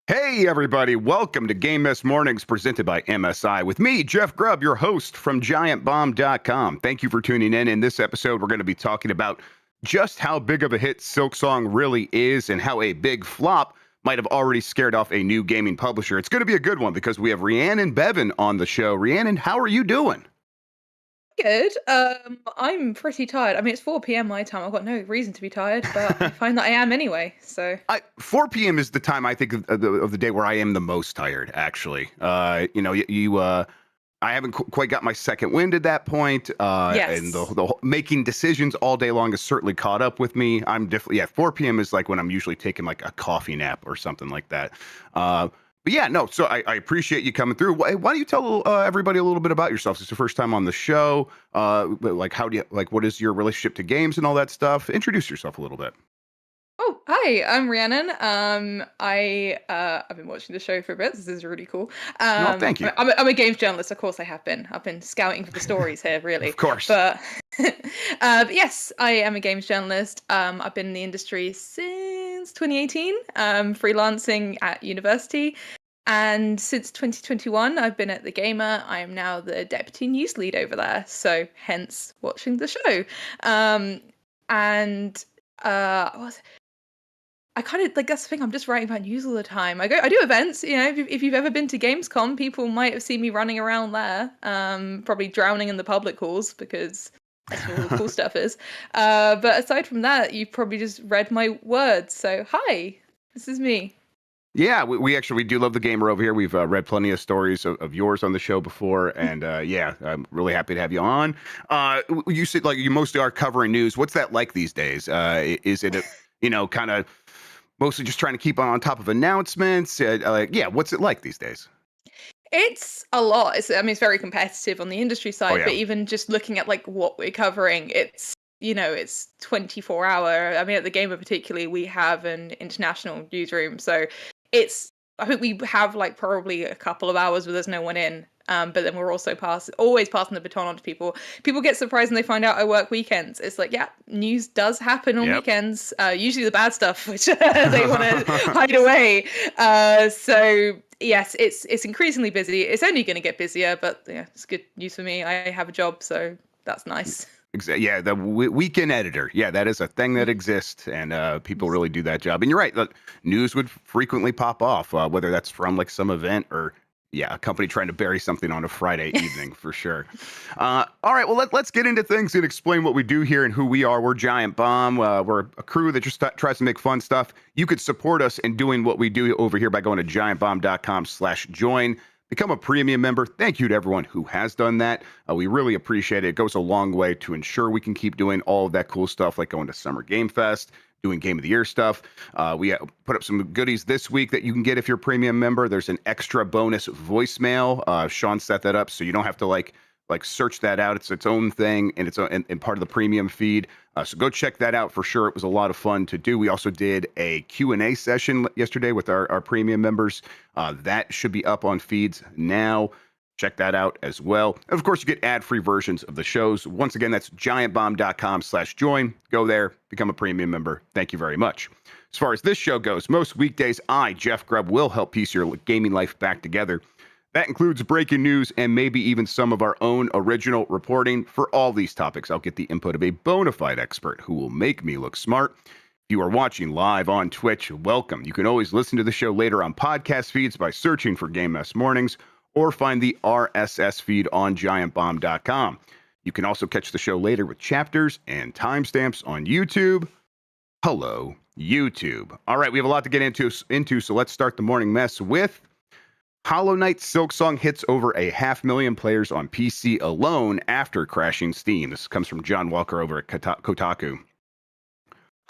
Hey, everybody. Welcome to Game Mess Mornings presented by MSI with me, Jeff Grubb, your host from GiantBomb.com. Thank you for tuning in. In this episode, we're going to be talking about just how big of a hit Silksong really is and how a big flop might have already scared off a new gaming publisher. It's going to be a good one because we have Rhiannon Bevan on the show. Rhiannon, how are you doing? Good. I'm pretty tired. I mean, it's 4 p.m. my time. I've got no reason to be tired, but I find that I am anyway. So 4 p.m. is the time I think of the day where I am the most tired, actually. I haven't quite got my second wind at that point, and yes. the making decisions all day long has certainly caught up with me. I'm definitely 4 p.m. is like when I'm usually taking like a coffee nap or something like that. But yeah, no. So I appreciate you coming through. Why don't you tell everybody a little bit about yourself? It's your first time on the show. Like, how do you like? What is your relationship to games and all that stuff? Introduce yourself a little bit. Oh, hi. I'm Rhiannon. I've been watching the show for a bit. This is really cool. No, thank you. I'm a games journalist. Of course, I have been. I've been scouting for the stories here, Of really. course. But, but yes, I am a games journalist. I've been in the industry since 2018. Freelancing at university. And since 2021, I've been at TheGamer. I am now the deputy news lead over there. So hence watching the show. And what was it? I kind of like that's the thing. I'm just writing about news all the time. I do events. You know, if you've ever been to Gamescom, people might have seen me running around there. Probably drowning in the public halls because that's where all the cool stuff is. But aside from that, you've probably just read my words. So hi, this is me. Yeah, we do love the gamer over here. We've read plenty of stories of yours on the show before, and yeah, I'm really happy to have you on. You said like you mostly are covering news. What's that like these days? Is it kind of mostly just trying to keep on top of announcements? Yeah, what's it like these days? It's a lot. I mean, it's very competitive on the industry Oh side, yeah, but even just looking at like what we're covering, it's 24 hour. I mean, at the Gamer particularly, we have an international newsroom, so I think we have like probably a couple of hours where there's no one in. But then we're also always passing the baton on to people. People get surprised when they find out I work weekends. It's like, yeah, news does happen on yep. weekends. Usually the bad stuff, which they want to hide away. So yes, it's increasingly busy. It's only going to get busier, but yeah, it's good news for me. I have a job, so that's nice. Yeah, the weekend editor. Yeah, that is a thing that exists, and people really do that job. And you're right, the news would frequently pop off, whether that's from like some event or yeah, a company trying to bury something on a Friday evening for sure. All right, well let's get into things and explain what we do here and who we are. We're Giant Bomb. We're a crew that just tries to make fun stuff. You could support us in doing what we do over here by going to giantbomb.com/join. Become a premium member. Thank you to everyone who has done that. We really appreciate it. It goes a long way to ensure we can keep doing all of that cool stuff like going to Summer Game Fest, doing Game of the Year stuff. We put up some goodies this week that you can get if you're a premium member. There's an extra bonus voicemail. Sean set that up so you don't have to like search that out. It's its own thing and it's and part of the premium feed. So go check that out for sure. It was a lot of fun to do. We also did a Q&A session yesterday with our premium members. That should be up on feeds now. Check that out as well. And of course, you get ad-free versions of the shows. Once again, that's giantbomb.com/join. Go there, become a premium member. Thank you very much. As far as this show goes, most weekdays, I, Jeff Grubb, will help piece your gaming life back together. That includes breaking news and maybe even some of our own original reporting. For all these topics, I'll get the input of a bona fide expert who will make me look smart. If you are watching live on Twitch, welcome. You can always listen to the show later on podcast feeds by searching for Game Mess Mornings or find the RSS feed on giantbomb.com. You can also catch the show later with chapters and timestamps on YouTube. Hello, YouTube. All right, we have a lot to get into, so let's start the morning mess with Hollow Knight Silksong hits over 500,000 players on PC alone after crashing Steam. This comes from John Walker over at Kotaku.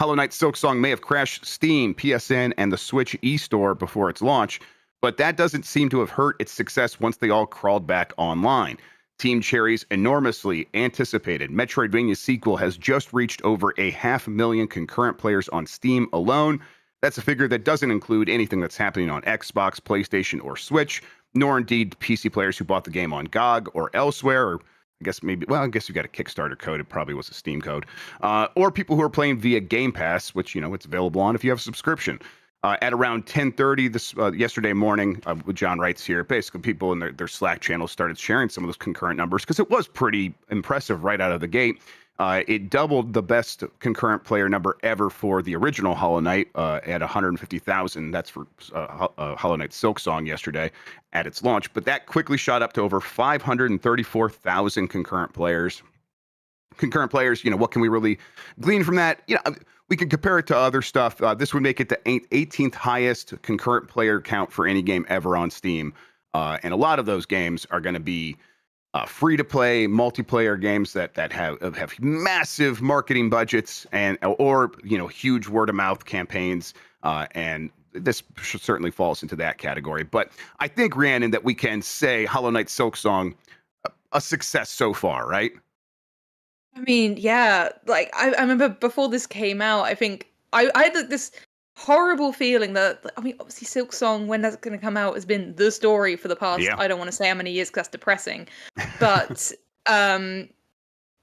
Hollow Knight Silksong may have crashed Steam, PSN, and the Switch eStore before its launch, but that doesn't seem to have hurt its success once they all crawled back online. Team Cherry's enormously anticipated Metroidvania sequel has just reached over 500,000 concurrent players on Steam alone. That's a figure that doesn't include anything that's happening on Xbox, PlayStation, or Switch, nor indeed PC players who bought the game on GOG or elsewhere, or I guess you got a Kickstarter code. It probably was a Steam code. Or people who are playing via Game Pass, which, it's available on if you have a subscription. At around 10:30 this yesterday morning, John writes here, basically people in their Slack channel started sharing some of those concurrent numbers because it was pretty impressive right out of the gate. It doubled the best concurrent player number ever for the original Hollow Knight at 150,000. That's for Hollow Knight Silksong yesterday at its launch. But that quickly shot up to over 534,000 concurrent players. Concurrent players, what can we really glean from that? We can compare it to other stuff. This would make it the 18th highest concurrent player count for any game ever on Steam. And a lot of those games are going to be free-to-play multiplayer games that have massive marketing budgets or huge word-of-mouth campaigns. And this certainly falls into that category. But I think, Rhiannon, that we can say Hollow Knight Silksong a success so far, right? I mean, yeah, like I remember before this came out, I think I had this horrible feeling that, I mean, obviously Silksong, when that's going to come out, has been the story for the past, Yeah. I don't want to say how many years because that's depressing, but I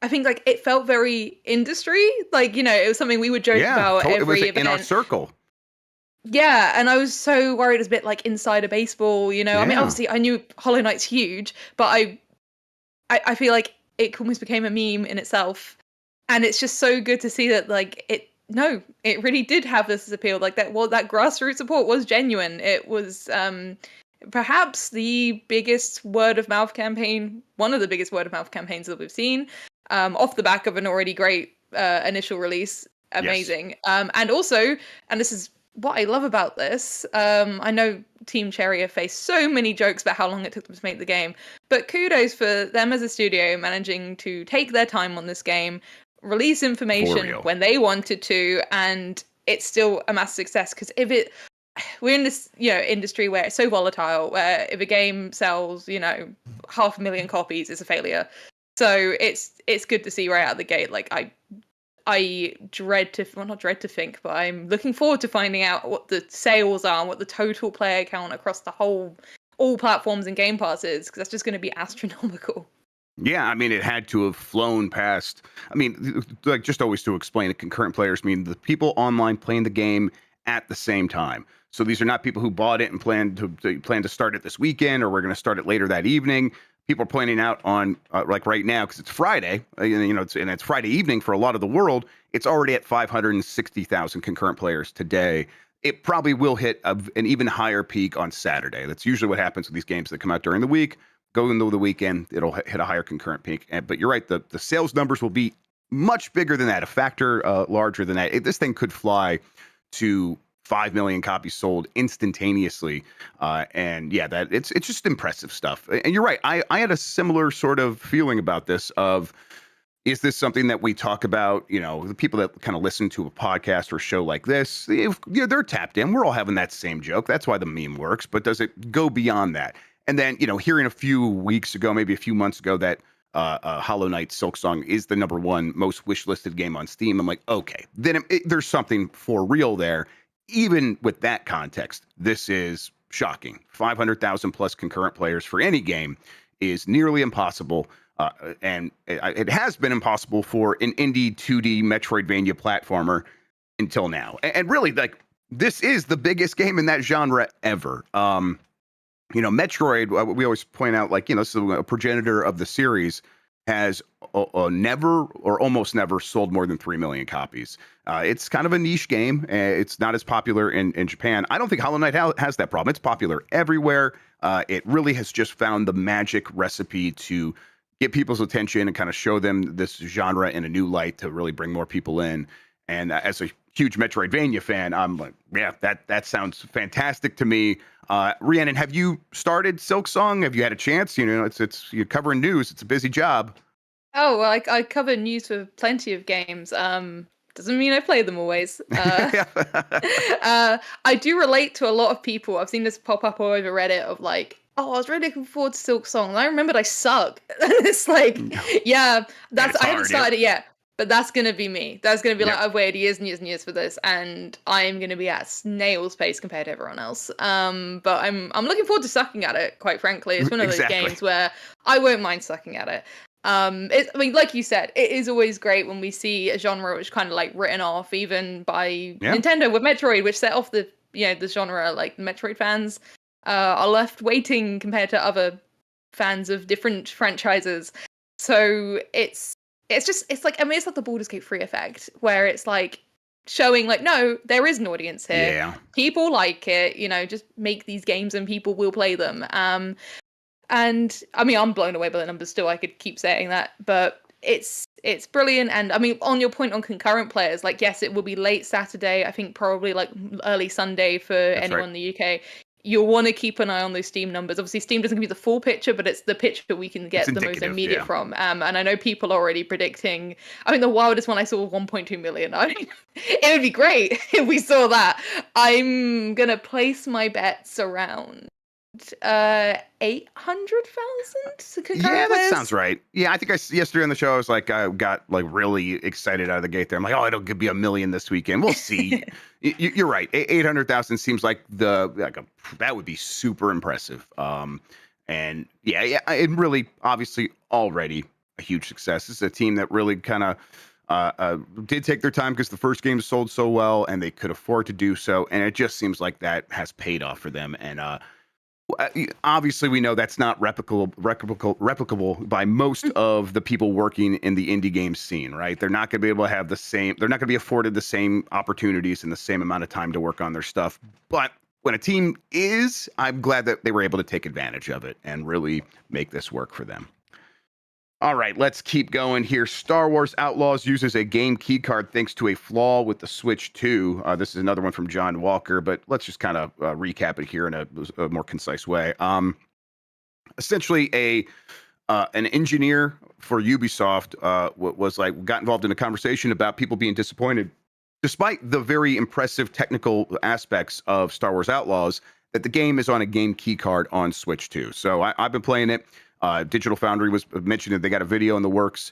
think like it felt very industry, like, it was something we would joke about It was every in our event. circle. Yeah, and I was so worried it was a bit like insider baseball, I mean, Yeah. obviously I knew Hollow Knight's huge, but I feel like it almost became a meme in itself. And it's just so good to see that, like, it really did have this appeal. Like, that grassroots support was genuine. It was perhaps the biggest word of mouth campaign, one of the biggest word of mouth campaigns that we've seen, off the back of an already great initial release. Amazing. Yes. And also, and this is what I love about this, I know Team Cherry have faced so many jokes about how long it took them to make the game, but kudos for them as a studio managing to take their time on this game, release information when they wanted to, and it's still a massive success. Because we're in this industry where it's so volatile, where if a game sells 500,000 copies, it's a failure. So it's good to see right out of the gate. Like I not dread to think, but I'm looking forward to finding out what the sales are, what the total player count across all platforms and Game Pass is, because that's just going to be astronomical. Yeah, I mean, it had to have flown past. I mean, like, just always to explain it, concurrent players mean the people online playing the game at the same time. So these are not people who bought it and plan to start it this weekend, or we're going to start it later that evening. People are pointing out on like right now, because it's Friday, it's Friday evening for a lot of the world. It's already at 560,000 concurrent players today. It probably will hit an even higher peak on Saturday. That's usually what happens with these games that come out during the week. Go into the weekend, it'll hit a higher concurrent peak. But you're right, the sales numbers will be much bigger than that, a factor larger than that. This thing could fly to 5 million copies sold instantaneously. And yeah, it's just impressive stuff. And you're right, I had a similar sort of feeling about this of, is this something that we talk about, the people that kind of listen to a podcast or show like this, they're tapped in. We're all having that same joke. That's why the meme works. But does it go beyond that? And then, hearing a few weeks ago, maybe a few months ago, that Hollow Knight Silksong is the #1 most wishlisted game on Steam, I'm like, okay, then there's something for real there. Even with that context, this is shocking. 500,000 plus concurrent players for any game is nearly impossible. And it has been impossible for an indie 2D Metroidvania platformer until now. And really, like, this is the biggest game in that genre ever. Metroid, we always point out, like, this is a progenitor of the series, has never or almost never sold more than 3 million copies. It's kind of a niche game. It's not as popular in Japan. I don't think Hollow Knight has that problem. It's popular everywhere. It really has just found the magic recipe to get people's attention and kind of show them this genre in a new light to really bring more people in. And as a huge Metroidvania fan, I'm like, yeah, that sounds fantastic to me. Rhiannon, have you started Silksong? Have you had a chance? You're covering news. It's a busy job. Oh, well, I cover news for plenty of games. Doesn't mean I play them always. I do relate to a lot of people. I've seen this pop up all over Reddit of like, oh, I was really looking forward to Silksong, and I remembered I suck. It's like, yeah, I haven't started it yet. But that's going to be me. That's going to be like, I've waited years and years and years for this, and I'm going to be at snail's pace compared to everyone else. But I'm looking forward to sucking at it, quite frankly. It's one of those games where I won't mind sucking at it. I mean, like you said, it is always great when we see a genre which kind of like written off, even by Nintendo with Metroid, which set off the the genre, like Metroid fans, are left waiting compared to other fans of different franchises. So it's like, I mean, it's like the Baldur's Gate 3 effect, where it's like showing like, no, there is an audience here. Yeah. People like it, just make these games and people will play them. And I mean, I'm blown away by the numbers still. I could keep saying that, but it's brilliant. And I mean, on your point on concurrent players, like, yes, it will be late Saturday. I think probably like early Sunday for anyone in the UK. You'll want to keep an eye on those Steam numbers. Obviously, Steam doesn't give you the full picture, but it's the picture that we can get the most immediate from. And I know people are already predicting. I mean, the wildest one I saw was 1.2 million. I mean, it would be great if we saw that. I'm gonna place my bets around 800,000. Yeah, that sounds right. Yeah, I think yesterday on the show I got like really excited out of the gate there. I'm like, oh, it'll be 1 million this weekend. We'll see. You're right. 800,000 seems like that would be super impressive. And yeah, it really obviously already a huge success. This is a team that really kind of did take their time because the first game sold so well and they could afford to do so, and it just seems like that has paid off for them. And obviously we know that's not replicable by most of the people working in the indie game scene, right? They're not going to be able to have they're not going to be afforded the same opportunities and the same amount of time to work on their stuff. But when a team is, I'm glad that they were able to take advantage of it and really make this work for them. All right, let's keep going here. Star Wars Outlaws uses a game keycard thanks to a flaw with the Switch 2. This is another one from John Walker, but let's just kind of recap it here in a more concise way. Essentially, an engineer for Ubisoft got involved in a conversation about people being disappointed, despite the very impressive technical aspects of Star Wars Outlaws, that the game is on a game keycard on Switch 2. So I've been playing it. Digital Foundry was mentioned that they got a video in the works.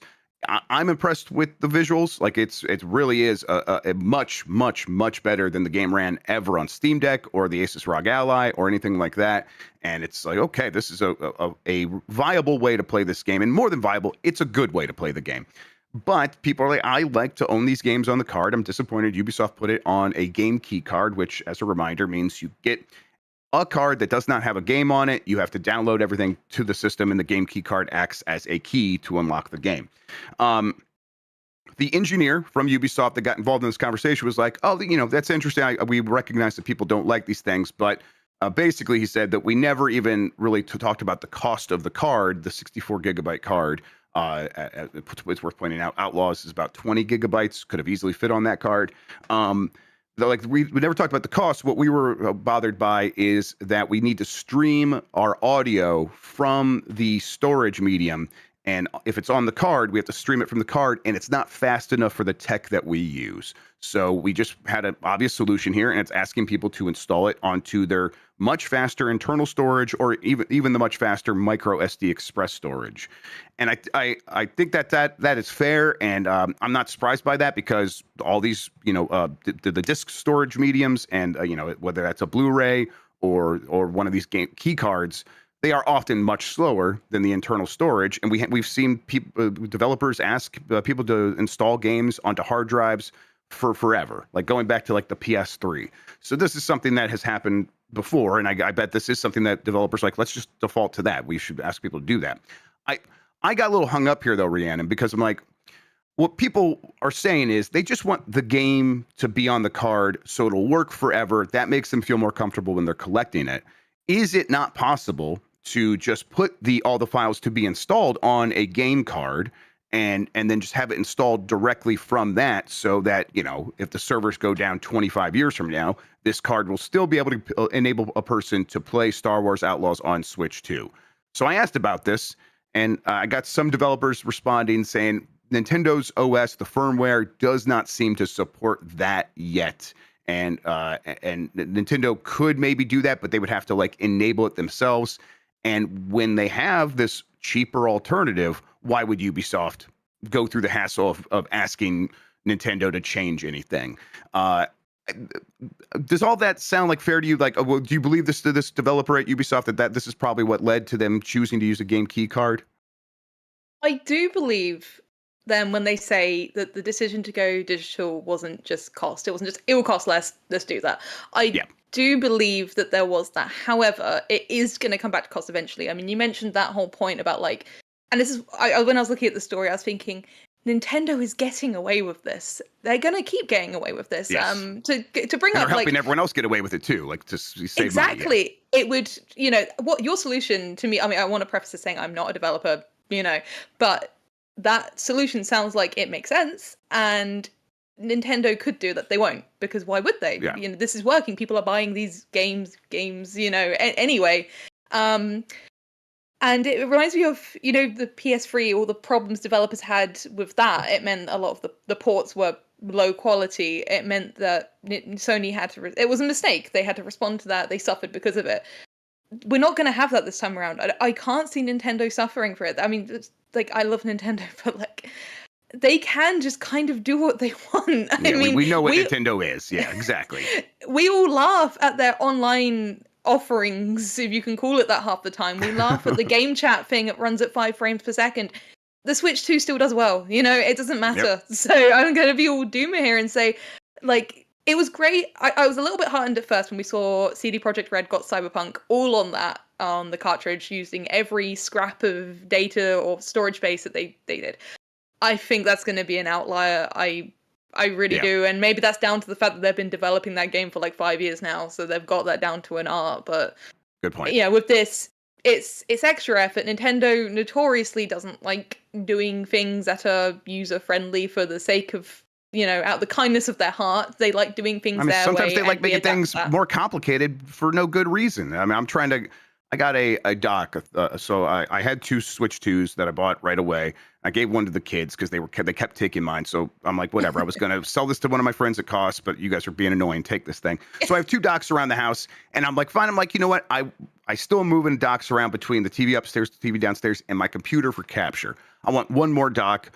I'm impressed with the visuals. Like it really is a much better than the game ran ever on Steam Deck or the Asus ROG Ally or anything like that. And it's like, okay, this is a viable way to play this game, and more than viable, it's a good way to play the game. But people are like, I like to own these games on the card. I'm disappointed Ubisoft put it on a game key card, which, as a reminder, means you get a card that does not have a game on it. You have to download everything to the system, and the game key card acts as a key to unlock the game. The engineer from Ubisoft that got involved in this conversation was like, oh, that's interesting. We recognize that people don't like these things, but basically he said that we never even really talked about the cost of the card, the 64 gigabyte card. It's worth pointing out, Outlaws is about 20 gigabytes, could have easily fit on that card. We never talked about the cost. What we were bothered by is that we need to stream our audio from the storage medium. And if it's on the card, we have to stream it from the card, and it's not fast enough for the tech that we use. So we just had an obvious solution here, and it's asking people to install it onto their much faster internal storage, or even the much faster micro SD express storage. And I think that is fair, and I'm not surprised by that, because all these the disk storage mediums, and whether that's a Blu-ray or one of these game key cards, they are often much slower than the internal storage. And we've seen developers ask people to install games onto hard drives for forever, like going back to like the PS3. So this is something that has happened before, and I bet this is something that developers like, let's just default to that. We should ask people to do that. I got a little hung up here though, Rhiannon, because I'm like, what people are saying is they just want the game to be on the card so it'll work forever. That makes them feel more comfortable when they're collecting it. Is it not possible to just put all the files to be installed on a game card and then just have it installed directly from that, so that, if the servers go down 25 years from now, this card will still be able to enable a person to play Star Wars Outlaws on Switch 2? So I asked about this, and I got some developers responding saying Nintendo's OS, the firmware, does not seem to support that yet. And Nintendo could maybe do that, but they would have to enable it themselves. And when they have this cheaper alternative, why would Ubisoft go through the hassle of asking Nintendo to change anything? Does all that sound fair to you? Do you believe this developer at Ubisoft that this is probably what led to them choosing to use a game key card? I do believe them when they say that the decision to go digital wasn't just cost. It wasn't just, it will cost less, let's do that. do believe that there was that. However, it is going to come back to cost eventually. I mean, you mentioned that whole point about like, and this is when I was looking at the story, I was thinking Nintendo is getting away with this. They're going to keep getting away with this. Yes. To bring And they're up helping like everyone else get away with it too, like to save money. Yeah. exactly, it would, what your solution to me. I mean, I want to preface this saying I'm not a developer, but that solution sounds like it makes sense, and Nintendo could do that. They won't, because why would they? Yeah. This is working. People are buying these games, anyway. And it reminds me of, the PS3, all the problems developers had with that. It meant a lot of the ports were low quality. It meant that Sony had to, it was a mistake. They had to respond to that. They suffered because of it. We're not going to have that this time around. I can't see Nintendo suffering for it. I mean, it's, like, I love Nintendo, but like, they can just kind of do what they want. Yeah, I mean, we know what Nintendo is. Yeah, exactly. We all laugh at their online offerings, if you can call it that, half the time. We laugh at the game chat thing that runs at 5 frames per second. The Switch 2 still does well. It doesn't matter. Yep. So I'm going to be all doomer here and say, like, it was great. I was a little bit heartened at first when we saw CD Projekt Red got Cyberpunk all on the cartridge, using every scrap of data or storage space that they did. I think that's going to be an outlier. I really do, and maybe that's down to the fact that they've been developing that game for like 5 years now, so they've got that down to an art. But good point. Yeah, with this, it's extra effort. Nintendo notoriously doesn't like doing things that are user friendly for the sake of, out of the kindness of their heart. They like doing things their sometimes way. They like making things more complicated for no good reason. I mean, I got a dock, so I had 2 Switch 2s that I bought right away. I gave one to the kids because they kept taking mine. So I'm like, whatever. I was going to sell this to one of my friends at cost, but you guys are being annoying. Take this thing. So I have 2 docks around the house, and I'm like, fine. I'm like, you know what? I still am moving docks around between the TV upstairs, the TV downstairs, and my computer for capture. I want one more dock,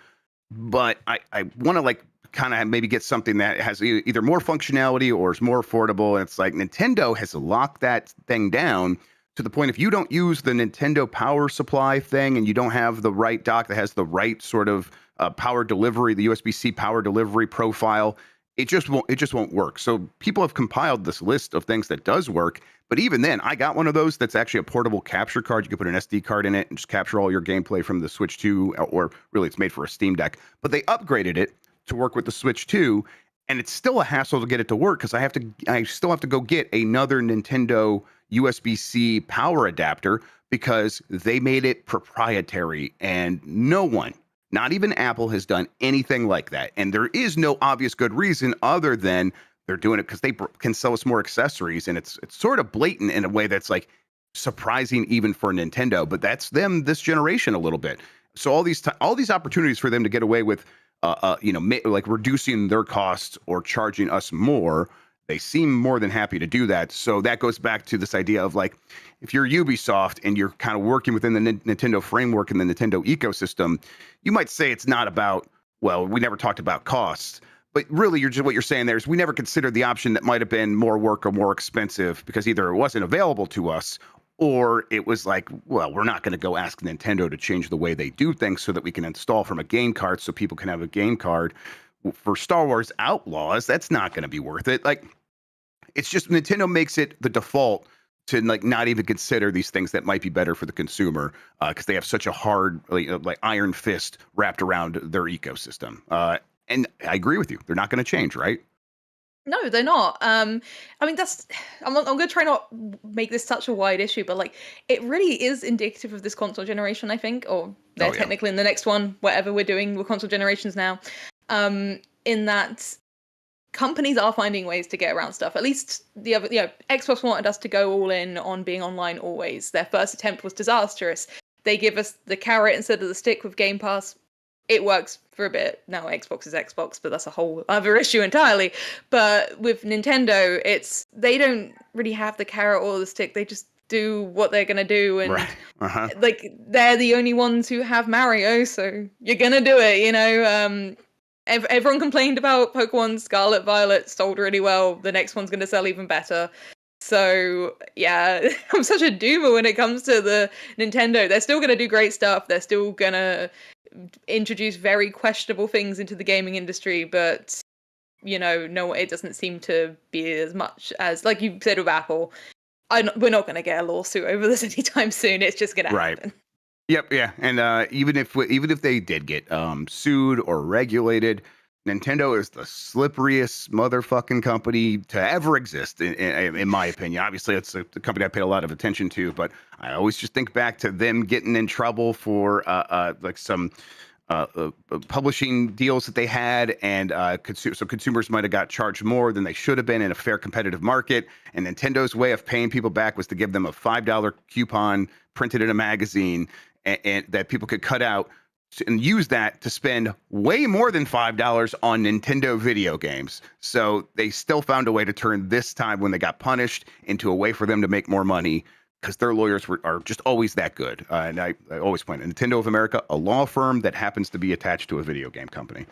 but I want to like kind of maybe get something that has either more functionality or is more affordable. And it's like Nintendo has locked that thing down to the point, if you don't use the Nintendo power supply thing and you don't have the right dock that has the right sort of power delivery, the USB-C power delivery profile, it just won't work. So people have compiled this list of things that does work. But even then, I got one of those that's actually a portable capture card. You can put an SD card in it and just capture all your gameplay from the Switch 2, or really it's made for a Steam Deck. But they upgraded it to work with the Switch 2, and it's still a hassle to get it to work because I still have to go get another Nintendo USB-C power adapter because they made it proprietary, and no one, not even Apple, has done anything like that. And there is no obvious good reason other than they're doing it because they can sell us more accessories, and it's sort of blatant in a way that's like surprising even for Nintendo. But that's them this generation a little bit. So all these opportunities for them to get away with like reducing their costs or charging us more, they seem more than happy to do that. So that goes back to this idea of like, if you're Ubisoft and you're kind of working within the Nintendo framework and the Nintendo ecosystem, you might say it's not about, well, we never talked about costs. But really, what you're saying there is we never considered the option that might have been more work or more expensive because either it wasn't available to us, or it was like, well, we're not going to go ask Nintendo to change the way they do things so that we can install from a game card so people can have a game card for Star Wars Outlaws. That's not going to be worth it. Like, it's just Nintendo makes it the default to like not even consider these things that might be better for the consumer because they have such a hard like iron fist wrapped around their ecosystem. And I agree with you. They're not going to change, right? No, they're not. I mean, I'm going to try not make this such a wide issue, but like, it really is indicative of this console generation, I think, or they're technically in the next one, whatever we're doing with console generations now. In that companies are finding ways to get around stuff. At least Xbox wanted us to go all in on being online always. Their first attempt was disastrous. They give us the carrot instead of the stick with Game Pass. It works for a bit. Now Xbox is Xbox, but that's a whole other issue entirely. But with Nintendo, they don't really have the carrot or the stick. They just do what they're gonna do, and like they're the only ones who have Mario, so you're gonna do it. Everyone complained about Pokemon Scarlet Violet sold really well. The next one's gonna sell even better. So yeah, I'm such a doomer when it comes to the Nintendo. They're still gonna do great stuff. They're still gonna introduce very questionable things into the gaming industry, but no, it doesn't seem to be as much as, like you said with Apple. We're not going to get a lawsuit over this anytime soon. It's just going to Right. happen. Yep, yeah, and even if they did get sued or regulated, Nintendo is the slipperiest motherfucking company to ever exist, in my opinion. Obviously, it's a company I pay a lot of attention to, but I always just think back to them getting in trouble for like some publishing deals that they had, and so consumers might have got charged more than they should have been in a fair competitive market. And Nintendo's way of paying people back was to give them a $5 coupon printed in a magazine, and that people could cut out and use that to spend way more than $5 on Nintendo video games. So they still found a way to turn this time when they got punished into a way for them to make more money, because their lawyers are just always that good. And I always point out, Nintendo of America, a law firm that happens to be attached to a video game company.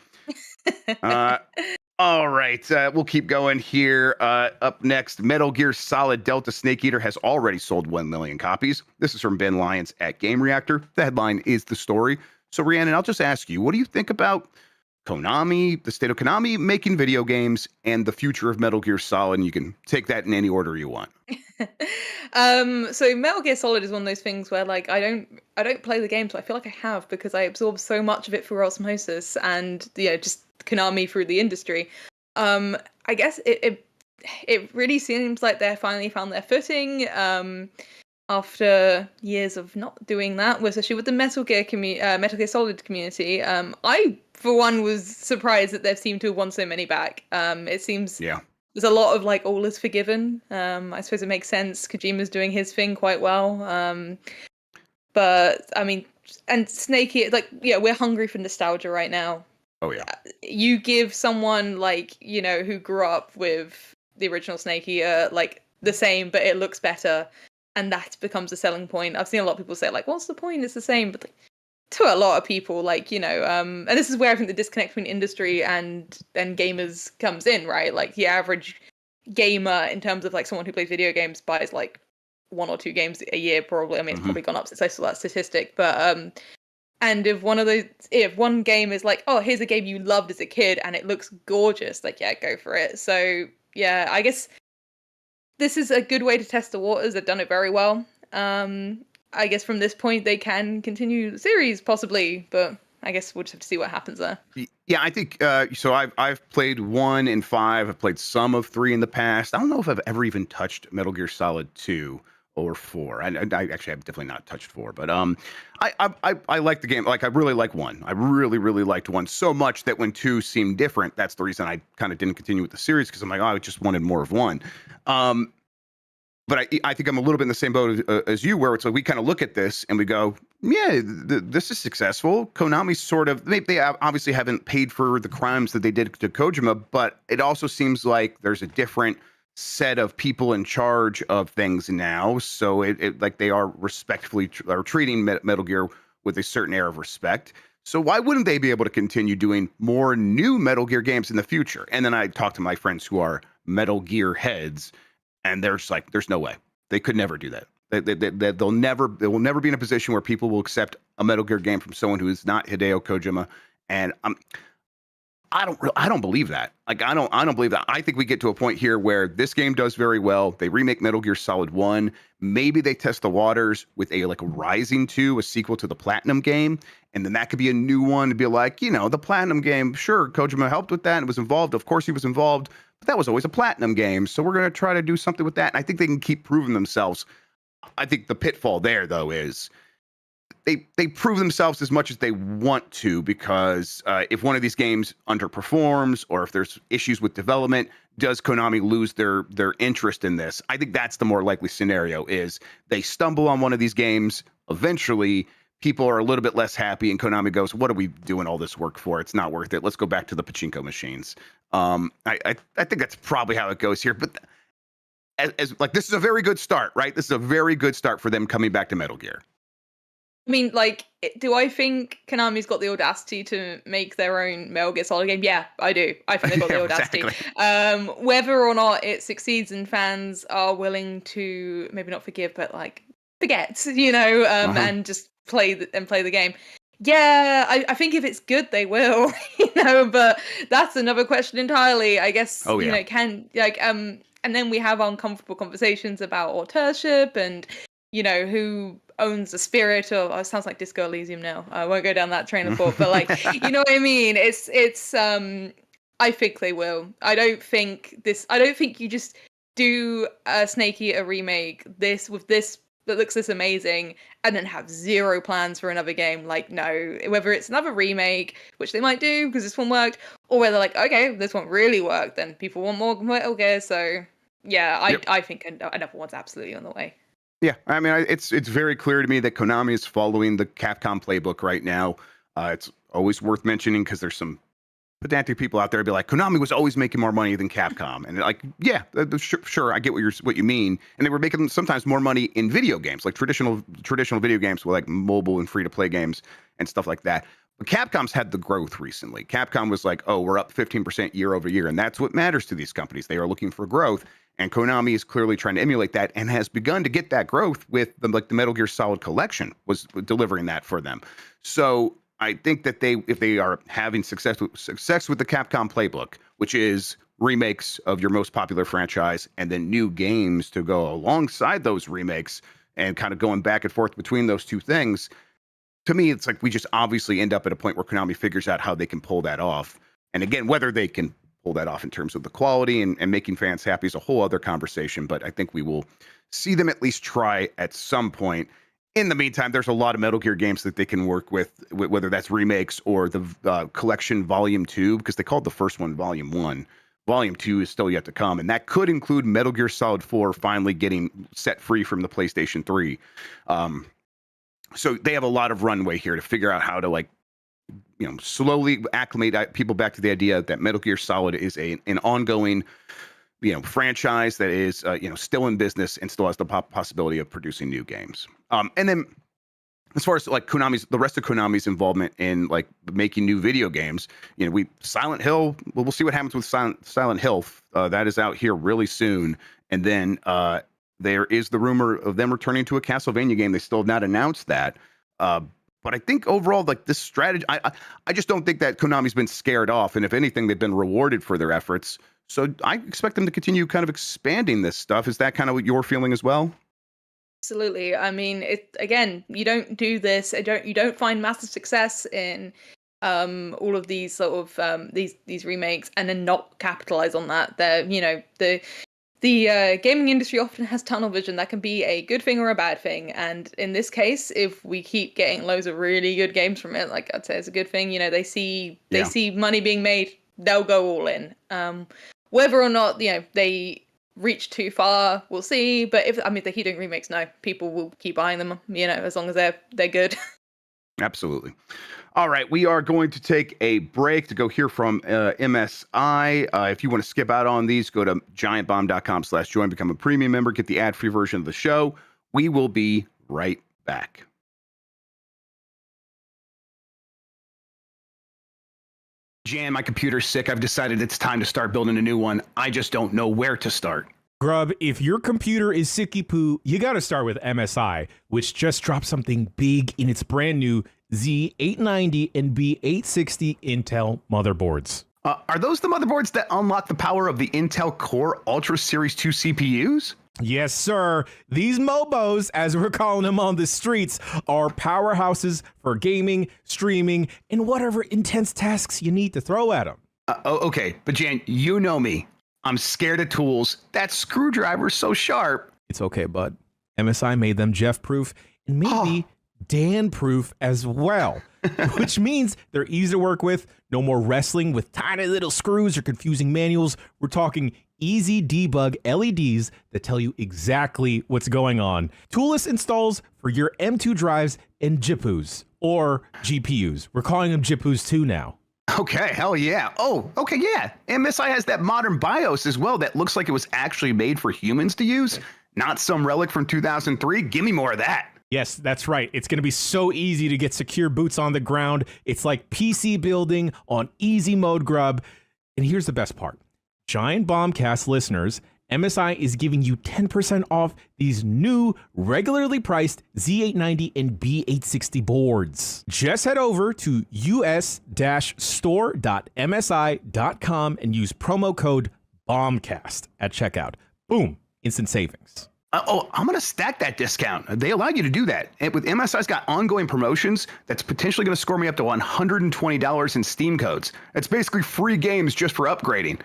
All right, we'll keep going here. Up next, Metal Gear Solid Delta Snake Eater has already sold 1 million copies. This is from Ben Lyons at Game Reactor. The headline is the story. So, Rhiannon, I'll just ask you, what do you think about Konami, the state of Konami making video games, and the future of Metal Gear Solid? And you can take that in any order you want. So Metal Gear Solid is one of those things where, like, I don't play the game, so I feel like I have, because I absorb so much of it through osmosis and just Konami through the industry. I guess it really seems like they finally found their footing after years of not doing that, especially with the Metal Gear Solid community. I, for one, was surprised that they've seemed to have won so many back. It seems there's a lot of like all is forgiven. I suppose it makes sense. Kojima's doing his thing quite well. But I mean, and Snakey, like, we're hungry for nostalgia right now. Oh yeah. You give someone like, who grew up with the original Snakey, like the same, but it looks better, and that becomes a selling point. I've seen a lot of people say, like, what's the point? It's the same. But like, to a lot of people, like, and this is where I think the disconnect between industry and gamers comes in, right? Like, the average gamer, in terms of like someone who plays video games, buys like 1 or 2 games a year, probably. I mean, it's probably gone up since I saw that statistic. But and if one game is like, oh, here's a game you loved as a kid and it looks gorgeous, like, yeah, go for it. So yeah, I guess this is a good way to test the waters. They've done it very well. I guess from this point they can continue the series possibly, but I guess we'll just have to see what happens there. Yeah, I think so. I've played 1 and 5. I've played some of 3 in the past. I don't know if I've ever even touched Metal Gear Solid 2 or 4. I actually have definitely not touched 4, but I like the game. Like, I really like 1. I really liked 1 so much that when 2 seemed different, that's the reason I kind of didn't continue with the series, because I'm like, oh, I just wanted more of 1. But I think I'm a little bit in the same boat as you, where it's like we kind of look at this and we go, yeah, this is successful. Konami sort of, they obviously haven't paid for the crimes that they did to Kojima, but it also seems like there's a different set of people in charge of things now. So it like they are respectfully are treating Metal Gear with a certain air of respect. So why wouldn't they be able to continue doing more new Metal Gear games in the future? And then I talk to my friends who are Metal Gear heads, and there's no way. They could never do that. They will never be in a position where people will accept a Metal Gear game from someone who is not Hideo Kojima. And I don't believe that. Like, I don't believe that. I think we get to a point here where this game does very well. They remake Metal Gear Solid 1. Maybe they test the waters with a Rising 2, a sequel to the Platinum game. And then that could be a new one to be like, the Platinum game, sure, Kojima helped with that and was involved. Of course he was involved. But that was always a Platinum game, so we're going to try to do something with that. And I think they can keep proving themselves. I think the pitfall there, though, is they prove themselves as much as they want to, because if one of these games underperforms or if there's issues with development, does Konami lose their interest in this? I think that's the more likely scenario, is they stumble on one of these games. Eventually, people are a little bit less happy, and Konami goes, what are we doing all this work for? It's not worth it. Let's go back to the pachinko machines. I think that's probably how it goes here. But as like, this is a very good start, right? This is a very good start for them coming back to Metal Gear. I mean, like, do I think Konami's got the audacity to make their own Metal Gear Solid game? Yeah, I do. I think they've got the audacity. Exactly. Whether or not it succeeds and fans are willing to maybe not forgive, but like forget, and just play the game. Yeah, I think if it's good, they will, but that's another question entirely. I guess, Oh yeah. and then we have uncomfortable conversations about authorship and, who owns the spirit of, it sounds like Disco Elysium now. I won't go down that train of thought, but you know what I mean? I think they will. I don't think you just do a Snake Eater remake with this that looks this amazing and then have zero plans for another game. Like, no, whether it's another remake, which they might do because this one worked, or whether like, okay, this one really worked, then people want more Metal Gear. So yeah, I think another one's absolutely on the way. Yeah, I mean, it's very clear to me that Konami is following the Capcom playbook right now. It's always worth mentioning because there's some pedantic people out there be like, Konami was always making more money than Capcom, and like, yeah, sure, I get what you mean, and they were making sometimes more money in video games, like traditional video games with like mobile and free to play games and stuff like that. But Capcom's had the growth recently. Capcom was like, oh, we're up 15% year over year, and that's what matters to these companies. They are looking for growth, and Konami is clearly trying to emulate that and has begun to get that growth with the Metal Gear Solid collection was delivering that for them. So I think that if they are having success with the Capcom playbook, which is remakes of your most popular franchise and then new games to go alongside those remakes and kind of going back and forth between those two things, to me, it's like we just obviously end up at a point where Konami figures out how they can pull that off. And again, whether they can pull that off in terms of the quality and making fans happy is a whole other conversation. But I think we will see them at least try at some point. In the meantime, there's a lot of Metal Gear games that they can work with, whether that's remakes or the collection Volume 2, because they called the first one Volume 1. Volume 2 is still yet to come, and that could include Metal Gear Solid 4 finally getting set free from the PlayStation 3. So they have a lot of runway here to figure out how to slowly acclimate people back to the idea that Metal Gear Solid is an ongoing franchise that is still in business and still has the possibility of producing new games. And then as far as like the rest of Konami's involvement in like making new video games, Silent Hill, we'll see what happens with Silent Hill. That is out here really soon. And then there is the rumor of them returning to a Castlevania game. They still have not announced that. But I think overall, like this strategy, I just don't think that Konami's been scared off. And if anything, they've been rewarded for their efforts. So I expect them to continue kind of expanding this stuff. Is that kind of what you're feeling as well? Absolutely. I mean, you don't do this. You don't find massive success in all of these sort of these remakes and then not capitalize on that. The gaming industry often has tunnel vision. That can be a good thing or a bad thing. And in this case, if we keep getting loads of really good games from it, like I'd say it's a good thing. They see money being made, they'll go all in. Whether or not they reach too far, we'll see. But if they keep doing remakes, no, people will keep buying them. As long as they're good. Absolutely. All right, we are going to take a break to go hear from MSI. If you want to skip out on these, go to giantbomb.com/join, become a premium member, get the ad-free version of the show. We will be right back. Jan, my computer's sick. I've decided it's time to start building a new one. I just don't know where to start. Grubb, if your computer is sicky poo, you got to start with MSI, which just dropped something big in its brand new Z890 and B860 Intel motherboards. Are those the motherboards that unlock the power of the Intel Core Ultra Series 2 CPUs? Yes, sir. These Mobos, as we're calling them on the streets, are powerhouses for gaming, streaming, and whatever intense tasks you need to throw at them. Okay, but Jan, you know me. I'm scared of tools. That screwdriver's so sharp. It's okay, bud. MSI made them Jeff-proof and maybe Dan-proof as well, which means they're easy to work with. No more wrestling with tiny little screws or confusing manuals. We're talking easy debug LEDs that tell you exactly what's going on. Toolless installs for your M2 drives and GPUs, or GPUs. We're calling them GPUs too now. Okay, hell yeah. Oh, okay, yeah. MSI has that modern BIOS as well that looks like it was actually made for humans to use, not some relic from 2003. Give me more of that. Yes, that's right. It's going to be so easy to get secure boots on the ground. It's like PC building on easy mode, Grubb. And here's the best part. Giant Bombcast listeners MSI is giving you 10% off these new regularly priced Z890 and B860 boards. Just head over to us-store.msi.com and use promo code BOMBCAST at checkout. Boom, instant savings. I'm going to stack that discount. They allow you to do that. And with MSI's got ongoing promotions, that's potentially going to score me up to $120 in Steam codes. It's basically free games just for upgrading.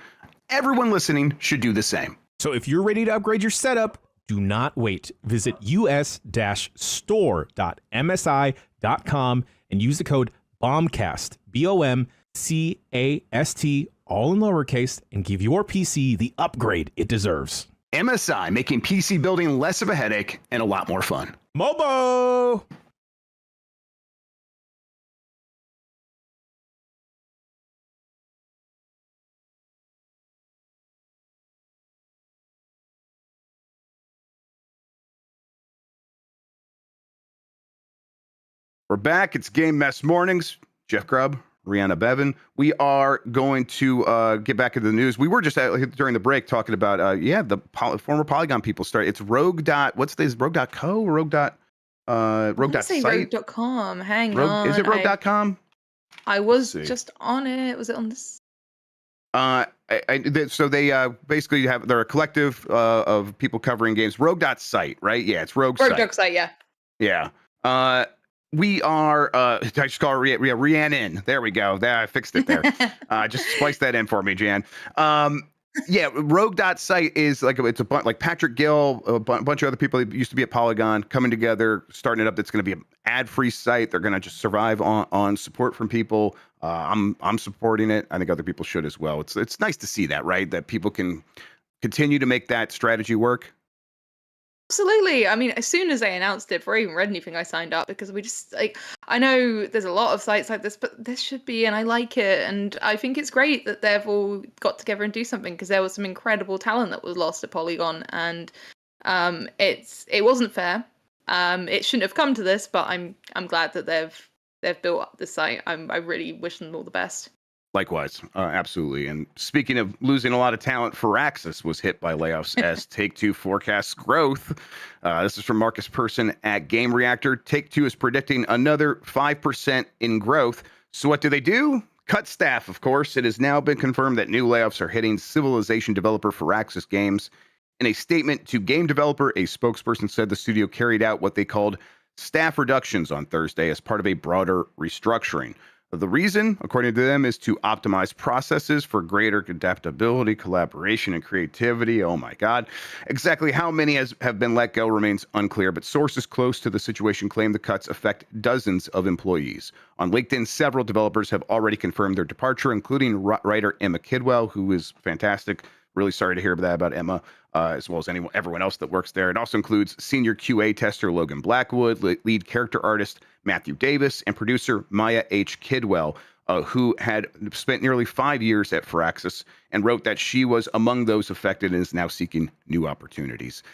Everyone listening should do the same. So if you're ready to upgrade your setup, do not wait. Visit us-store.msi.com and use the code BOMBCAST, BOMCAST, all in lowercase, and give your PC the upgrade it deserves. MSI, making PC building less of a headache and a lot more fun. Mobo! We're back. It's Game Mess Mornings. Jeff Grubb, Rhiannon Bevan. We are going to get back into the news. We were just during the break talking about former Polygon people started. It's Rogue. What's this? Rogue.co? Rogue.site? Rogue.com. Hang on. Is it Rogue.com? I was just on it. Was it on this? So they basically they're a collective of people covering games. Rogue.site, right? Yeah, it's Rogue. Rogue.site, yeah. Yeah. We are, I just call her Rhiannon. There we go. There, I fixed it there. Just splice that in for me, Jan. Rogue.site is it's a bunch like Patrick Gill, a bunch of other people that used to be at Polygon coming together, starting it up. That's going to be an ad-free site. They're going to just survive on support from people. I'm supporting it. I think other people should as well. It's nice to see that, right? That people can continue to make that strategy work. Absolutely. I mean, as soon as they announced it, before I even read anything, I signed up because we just I know there's a lot of sites like this, but this should be, and I like it, and I think it's great that they've all got together and do something because there was some incredible talent that was lost at Polygon, and it wasn't fair. It shouldn't have come to this, but I'm glad that they've built up the site. I really wish them all the best. Likewise, absolutely. And speaking of losing a lot of talent, Firaxis was hit by layoffs as Take-Two forecasts growth. This is from Marcus Persson at Game Reactor. Take-Two is predicting another 5% in growth. So what do? Cut staff, of course. It has now been confirmed that new layoffs are hitting Civilization developer Firaxis Games. In a statement to game developer, a spokesperson said the studio carried out what they called staff reductions on Thursday as part of a broader restructuring. The reason, according to them, is to optimize processes for greater adaptability, collaboration, and creativity. Oh my God. Exactly how many have been let go remains unclear, but sources close to the situation claim the cuts affect dozens of employees. On LinkedIn, several developers have already confirmed their departure, including writer Emma Kidwell, who is fantastic. Really sorry to hear that about Emma, as well as everyone else that works there. It also includes senior QA tester Logan Blackwood, lead character artist Matthew Davis, and producer Maya H. Kidwell, who had spent nearly 5 years at Firaxis and wrote that she was among those affected and is now seeking new opportunities.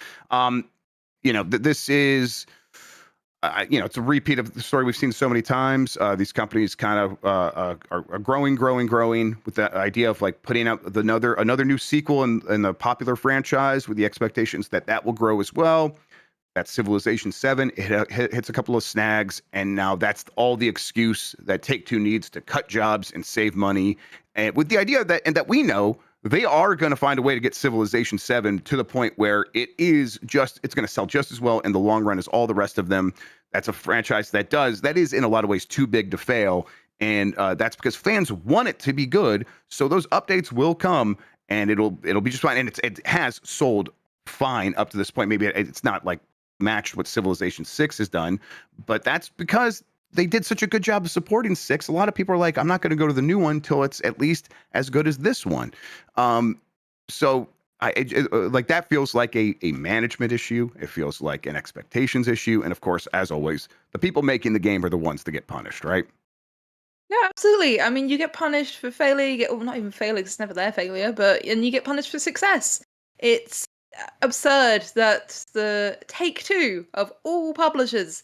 This is... it's a repeat of the story we've seen so many times. These companies kind of are growing with the idea of putting out another new sequel in the popular franchise with the expectations that will grow as well. That's Civilization 7. It hits a couple of snags, and now that's all the excuse that Take-Two needs to cut jobs and save money. And with the idea that we know they are going to find a way to get Civilization 7 to the point where it's going to sell just as well in the long run as all the rest of them. That's a franchise that is in a lot of ways too big to fail. And that's because fans want it to be good. So those updates will come and it'll be just fine. And it has sold fine up to this point. Maybe it's not matched what Civilization 6 has done, but that's because they did such a good job of supporting 6. A lot of people are like, I'm not going to go to the new one till it's at least as good as this one. So that feels like a management issue. It feels like an expectations issue. And of course, as always, the people making the game are the ones that get punished, right? Yeah, absolutely. I mean, you get punished for failure. Not even failure, because it's never their failure, and you get punished for success. It's absurd that the Take-Two of all publishers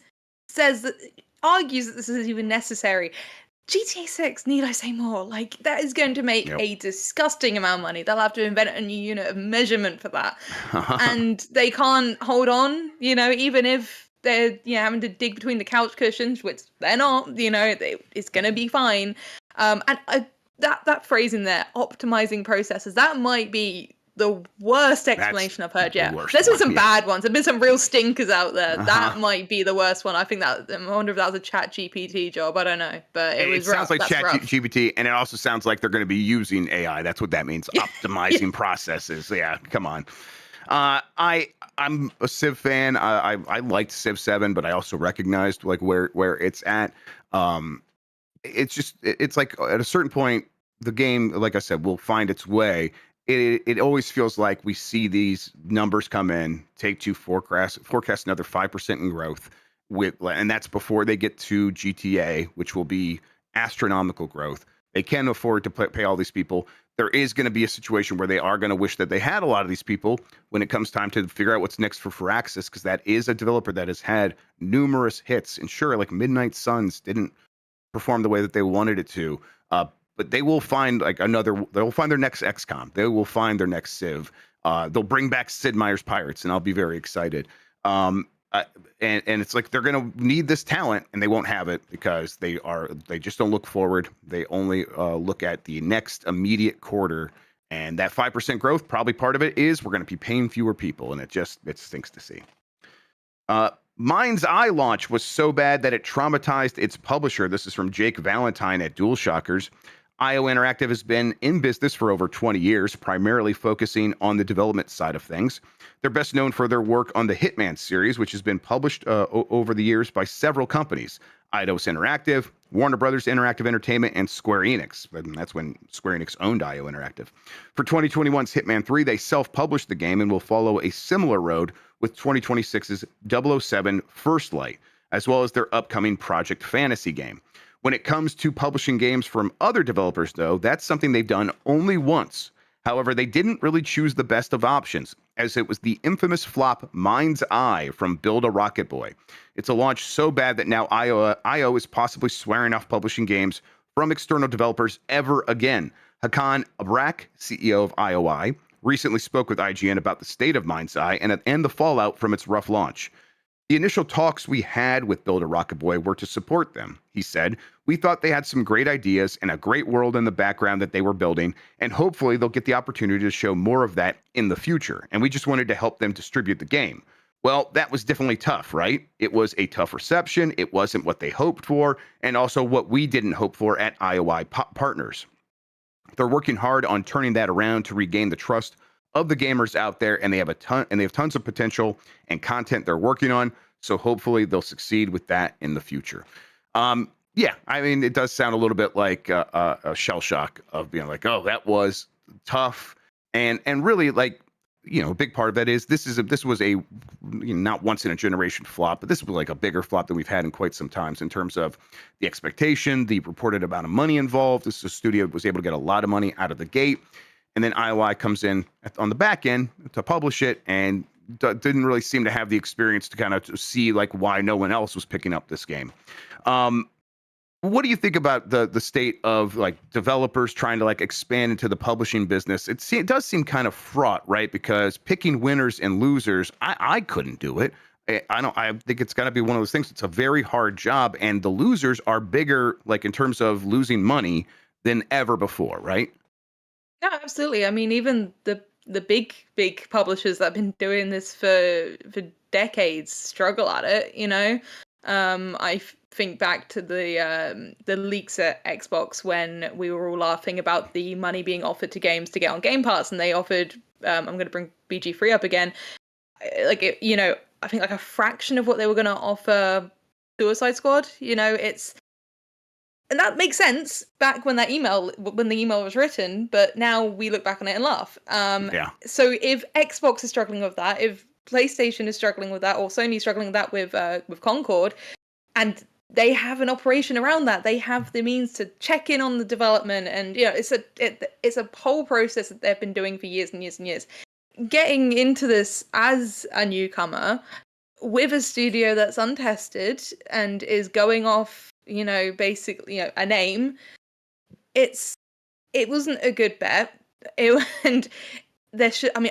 argues that this is even necessary. GTA 6, need I say more? Like, that is going to make a disgusting amount of money. They'll have to invent a new unit of measurement for that. And they can't hold on, even if they're having to dig between the couch cushions, which they're not, it's going to be fine. And that phrase in there, optimizing processes, that might be the worst explanation I've heard yet. There's been some bad ones. There've been some real stinkers out there. That might be the worst one. I wonder if that was a Chat GPT job. I don't know, but it sounds like Chat GPT, and it also sounds like they're going to be using AI. That's what that means. Optimizing processes. Yeah, come on. I'm a Civ fan. I liked Civ 7, but I also recognized like where it's at. It's like at a certain point, the game, like I said, will find its way. It always feels like we see these numbers come in, Take-Two forecast another 5% in growth, and that's before they get to GTA, which will be astronomical growth. They can't afford to pay all these people. There is going to be a situation where they are going to wish that they had a lot of these people when it comes time to figure out what's next for Firaxis, because that is a developer that has had numerous hits. And sure, like Midnight Suns didn't perform the way that they wanted it to. But they will find they'll find their next XCOM. They will find their next Civ. They'll bring back Sid Meier's Pirates, and I'll be very excited. And it's like they're going to need this talent, and they won't have it because they just don't look forward. They only look at the next immediate quarter, and that 5% growth, probably part of it is we're going to be paying fewer people, and it stinks to see. MindsEye launch was so bad that it traumatized its publisher. This is from Jake Valentine at DualShockers. IO Interactive has been in business for over 20 years, primarily focusing on the development side of things. They're best known for their work on the Hitman series, which has been published over the years by several companies: Eidos Interactive, Warner Brothers Interactive Entertainment, and Square Enix. And that's when Square Enix owned IO Interactive. For 2021's Hitman 3, they self-published the game and will follow a similar road with 2026's 007 First Light, as well as their upcoming Project Fantasy game. When it comes to publishing games from other developers, though, that's something they've done only once. However, they didn't really choose the best of options, as it was the infamous flop MindsEye from Build a Rocket Boy. It's a launch so bad that now IO is possibly swearing off publishing games from external developers ever again. Hakan Abrak, CEO of IOI, recently spoke with IGN about the state of MindsEye and the fallout from its rough launch. The initial talks we had with Build a Rocket Boy were to support them, he said. We thought they had some great ideas and a great world in the background that they were building, and hopefully they'll get the opportunity to show more of that in the future, and we just wanted to help them distribute the game. Well, that was definitely tough, right? It was a tough reception, it wasn't what they hoped for, and also what we didn't hope for at IOI partners. They're working hard on turning that around to regain the trust of the gamers out there, and they have tons of potential and content they're working on. So hopefully they'll succeed with that in the future. Yeah, I mean, it does sound a little bit like a shell shock of being like, oh, that was tough, and really, like, a big part of that is this was a not once in a generation flop, but this was like a bigger flop than we've had in quite some times in terms of the expectation, the reported amount of money involved. This studio was able to get a lot of money out of the gate. And then IOI comes in on the back end to publish it and didn't really seem to have the experience to kind of see like why no one else was picking up this game. What do you think about the state of like developers trying to like expand into the publishing business? It does seem kind of fraught, right? Because picking winners and losers, I couldn't do it. I think it's got to be one of those things. It's a very hard job, and the losers are bigger, like in terms of losing money, than ever before, right? No, absolutely. I mean, even the big publishers that have been doing this for decades struggle at it. I think back to the leaks at Xbox when we were all laughing about the money being offered to games to get on Game Pass, and they offered I'm going to bring BG3 up again, I think like a fraction of what they were going to offer Suicide Squad. And that makes sense back when the email was written, but now we look back on it and laugh. So if Xbox is struggling with that, if PlayStation is struggling with that, or Sony is struggling with that with Concord, and they have an operation around that, they have the means to check in on the development, and it's a whole process that they've been doing for years and years and years. Getting into this as a newcomer with a studio that's untested and is going off basically, a name, it wasn't a good bet. And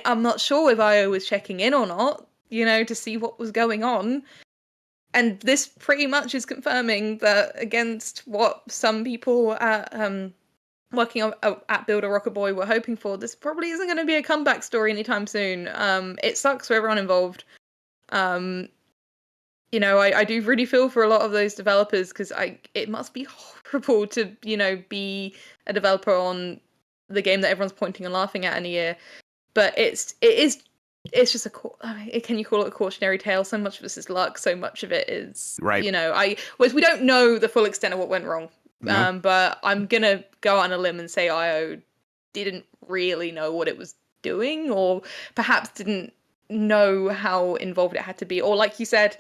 I'm not sure if IO was checking in or not, to see what was going on. And this pretty much is confirming that against what some people working at Build a Rocket Boy were hoping for, this probably isn't going to be a comeback story anytime soon. It sucks for everyone involved. I do really feel for a lot of those developers, because it must be horrible to, be a developer on the game that everyone's pointing and laughing at in a year. But it's just can you call it a cautionary tale? So much of this is luck. So much of it is, Right. we don't know the full extent of what went wrong. No. But I'm gonna go out on a limb and say IO didn't really know what it was doing, or perhaps didn't know how involved it had to be, or like you said,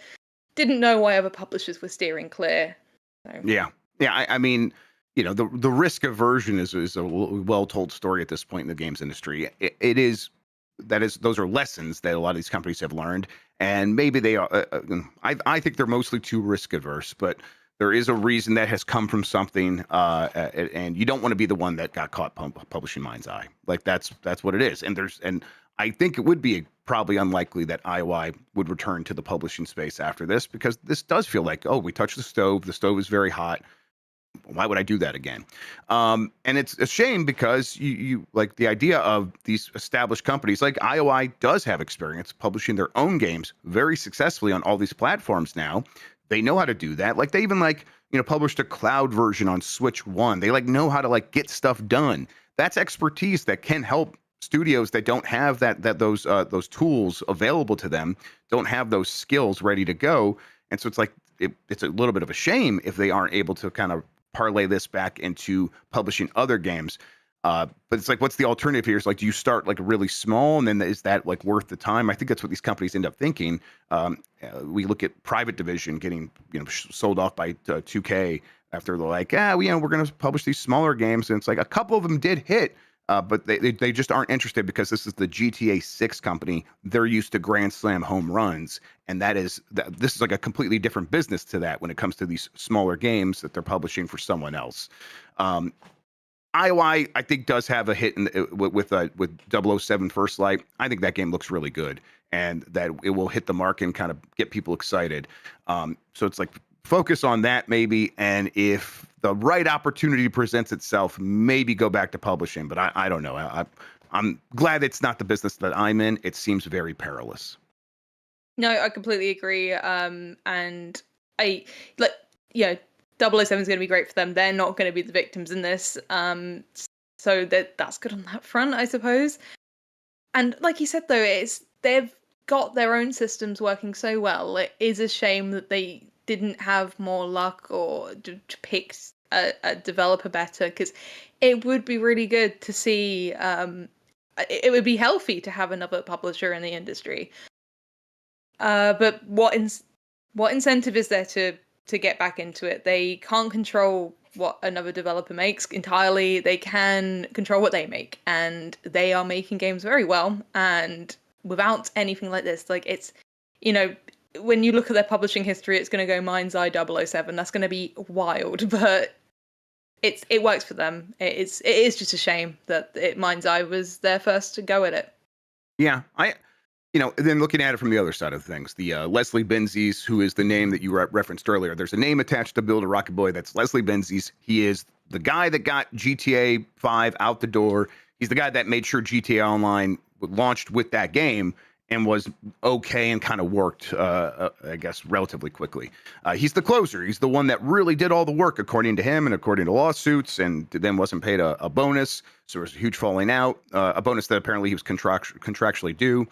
didn't know why other publishers were steering clear. So. Yeah. I mean, the risk aversion is a well-told story at this point in the games industry. Those are lessons that a lot of these companies have learned, and maybe they are. I think they're mostly too risk averse, but there is a reason that has come from something, and you don't want to be the one that got caught publishing MindsEye. Like that's what it is. And I think it would be probably unlikely that IOI would return to the publishing space after this, because this does feel like, oh, we touched the stove. The stove is very hot. Why would I do that again? And it's a shame, because you like the idea of these established companies like IOI does have experience publishing their own games very successfully on all these platforms now. They know how to do that. Like they even published a cloud version on Switch 1. They know how to get stuff done. That's expertise that can help studios that don't have those tools available to them, don't have those skills ready to go. And so it's a little bit of a shame if they aren't able to kind of parlay this back into publishing other games. But it's what's the alternative here? It's do you start really small, and then is that worth the time? I think that's what these companies end up thinking. We look at Private Division getting sold off by 2K after they're we're going to publish these smaller games, and it's a couple of them did hit. But they just aren't interested, because this is the GTA 6 company. They're used to Grand Slam home runs, and this is a completely different business to that when it comes to these smaller games that they're publishing for someone else. IOI, I think, does have a hit with 007 First Light. I think that game looks really good, and that it will hit the mark and kind of get people excited. So it's focus on that maybe, and if the right opportunity presents itself, maybe go back to publishing. But I don't know. I'm glad it's not the business that I'm in. It seems very perilous. No, I completely agree. And 007 is going to be great for them. They're not going to be the victims in this. So that's good on that front, I suppose. And like you said, though, they've got their own systems working so well. It is a shame that they didn't have more luck or to pick a developer better, because it would be really good to see. It would be healthy to have another publisher in the industry. But what incentive is there to get back into it? They can't control what another developer makes entirely. They can control what they make, and they are making games very well. And without anything like this, it's when you look at their publishing history, it's going to go MindsEye 007. That's going to be wild, but it works for them. It is just a shame that MindsEye was their first to go at it. Yeah, then looking at it from the other side of things, the Leslie Benzies, who is the name that you referenced earlier. There's a name attached to Build a Rocket Boy. That's Leslie Benzies. He is the guy that got GTA 5 out the door. He's the guy that made sure GTA Online launched with that game and was okay and kind of worked, I guess, relatively quickly. He's the closer. He's the one that really did all the work, according to him and according to lawsuits, and then wasn't paid a bonus. So there was a huge falling out, a bonus that apparently he was contractually due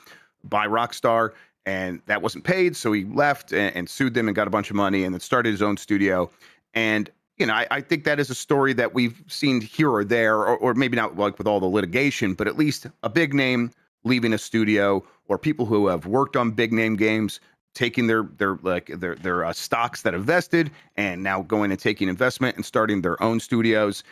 by Rockstar, and that wasn't paid. So he left and sued them and got a bunch of money, and then started his own studio. And I think that is a story that we've seen here or there, or maybe not with all the litigation, but at least a big name leaving a studio, or people who have worked on big name games taking their stocks that have vested and now going and taking investment and starting their own studios.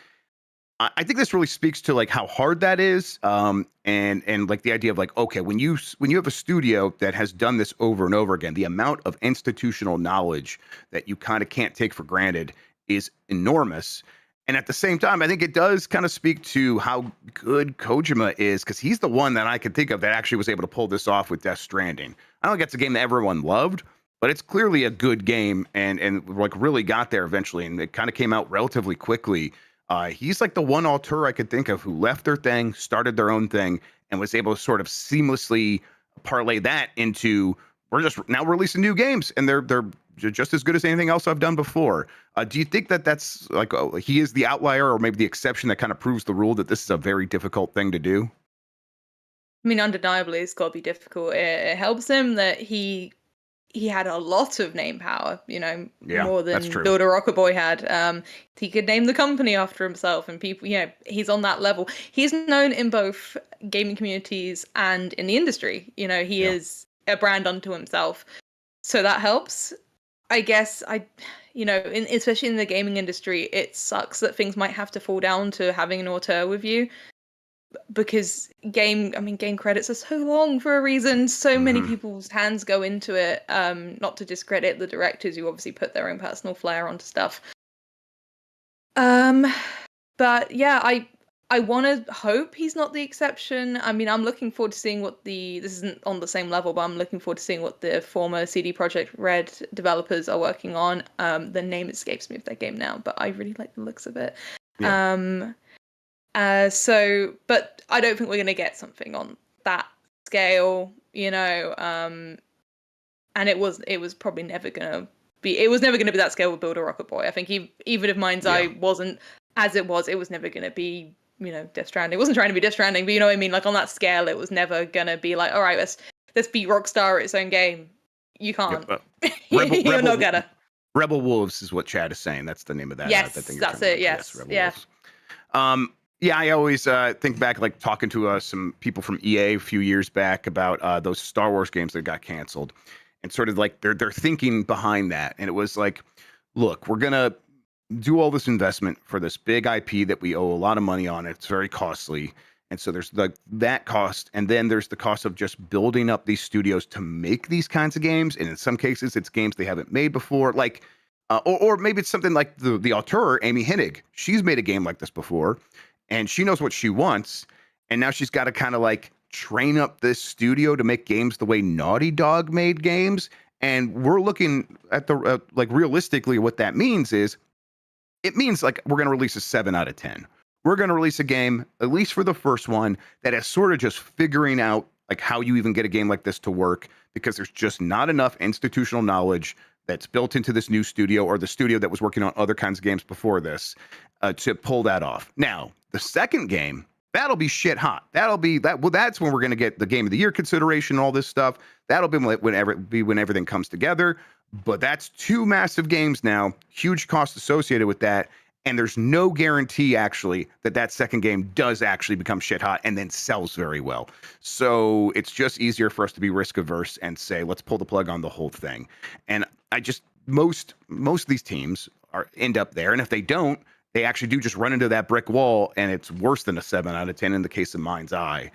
I think this really speaks to how hard that is, and the idea of okay, when you have a studio that has done this over and over again, the amount of institutional knowledge that you kind of can't take for granted is enormous. And at the same time, I think it does kind of speak to how good Kojima is, because he's the one that I could think of that actually was able to pull this off with Death Stranding. I don't think it's a game that everyone loved, but it's clearly a good game, and like really got there eventually, and it kind of came out relatively quickly. He's like the one auteur I could think of who left their thing, started their own thing, and was able to sort of seamlessly parlay that into, we're just now releasing new games, and they're just as good as anything else I've done before. Do you think that that's like, he is the outlier, or maybe the exception that kind of proves the rule that this is a very difficult thing to do? I mean, undeniably, it's got to be difficult. It helps him that he had a lot of name power, Yeah, more that's than true. Builder Rocket Boy had. He could name the company after himself, and people, he's on that level. He's known in both gaming communities and in the industry. He Yeah. is a brand unto himself, so that helps. I guess especially in the gaming industry, it sucks that things might have to fall down to having an auteur with you, because game credits are so long for a reason. So many people's hands go into it. Not to discredit the directors who obviously put their own personal flair onto stuff. But yeah, I want to hope he's not the exception. I mean, I'm looking forward to seeing this isn't on the same level, but I'm looking forward to seeing what the former CD Projekt Red developers are working on. The name escapes me of their game now, but I really like the looks of it. Yeah. But I don't think we're going to get something on that scale, and it was probably never going to be, that scale with Builder Rocket Boy. I think even if MindsEye wasn't as it was never going to be, Death Stranding. It wasn't trying to be Death Stranding, but you know what I mean? Like, on that scale, it was never going to be like, all right, let's beat Rockstar at its own game. You can't. You're not gonna. Rebel Wolves is what Chad is saying. That's the name of that. Yes, that thing that's it. Yes, Rebel yeah. Wolves. Yeah, I always think back, like talking to some people from EA a few years back about those Star Wars games that got canceled, and sort of like their thinking behind that. And it was like, look, we're gonna do all this investment for this big IP that we owe a lot of money on. It's very costly, and so there's that cost, and then there's the cost of just building up these studios to make these kinds of games. And in some cases, it's games they haven't made before, like. Or maybe it's something like the auteur, Amy Hennig. She's made a game like this before, and she knows what she wants. And now she's got to kind of like train up this studio to make games the way Naughty Dog made games. And we're looking at the like realistically, what that means is, it means like we're going to release a 7 out of 10. We're going to release a game, at least for the first one, that is sort of just figuring out like how you even get a game like this to work, because there's just not enough institutional knowledge that's built into this new studio, or the studio that was working on other kinds of games before this, to pull that off. Now, the second game, that'll be shit hot. That'll be that. Well, that's when we're going to get the Game of the Year consideration and all this stuff. That'll be when everything comes together. But that's 2 massive games now, huge cost associated with that. And there's no guarantee, actually, that second game does actually become shit hot and then sells very well. So it's just easier for us to be risk averse and say, let's pull the plug on the whole thing. And I just, most of these teams end up there. And if they don't, they actually do just run into that brick wall, and it's worse than a 7 out of 10 in the case of MindsEye.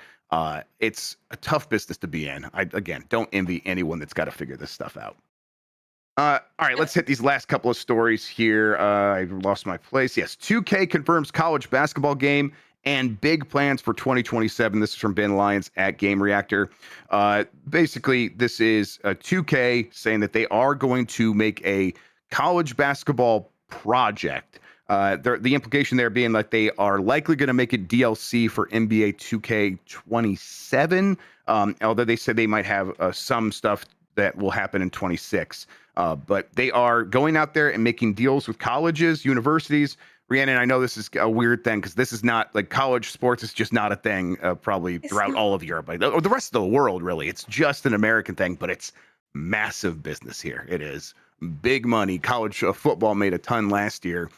It's a tough business to be in. I, again, don't envy anyone that's got to figure this stuff out. All right, let's hit these last couple of stories here. I lost my place. Yes, 2K confirms college basketball game and big plans for 2027. This is from Ben Lyons at Game Reactor. Basically, this is 2K saying that they are going to make a college basketball project. The implication there being like they are likely going to make a DLC for NBA 2K27, although they said they might have some stuff that will happen in 26. But they are going out there and making deals with colleges, universities. Rhiannon, I know this is a weird thing because this is not like college sports is just not a thing probably throughout all of Europe, or the rest of the world, really. It's just an American thing, but it's massive business here. It is big money. College football made a ton last year,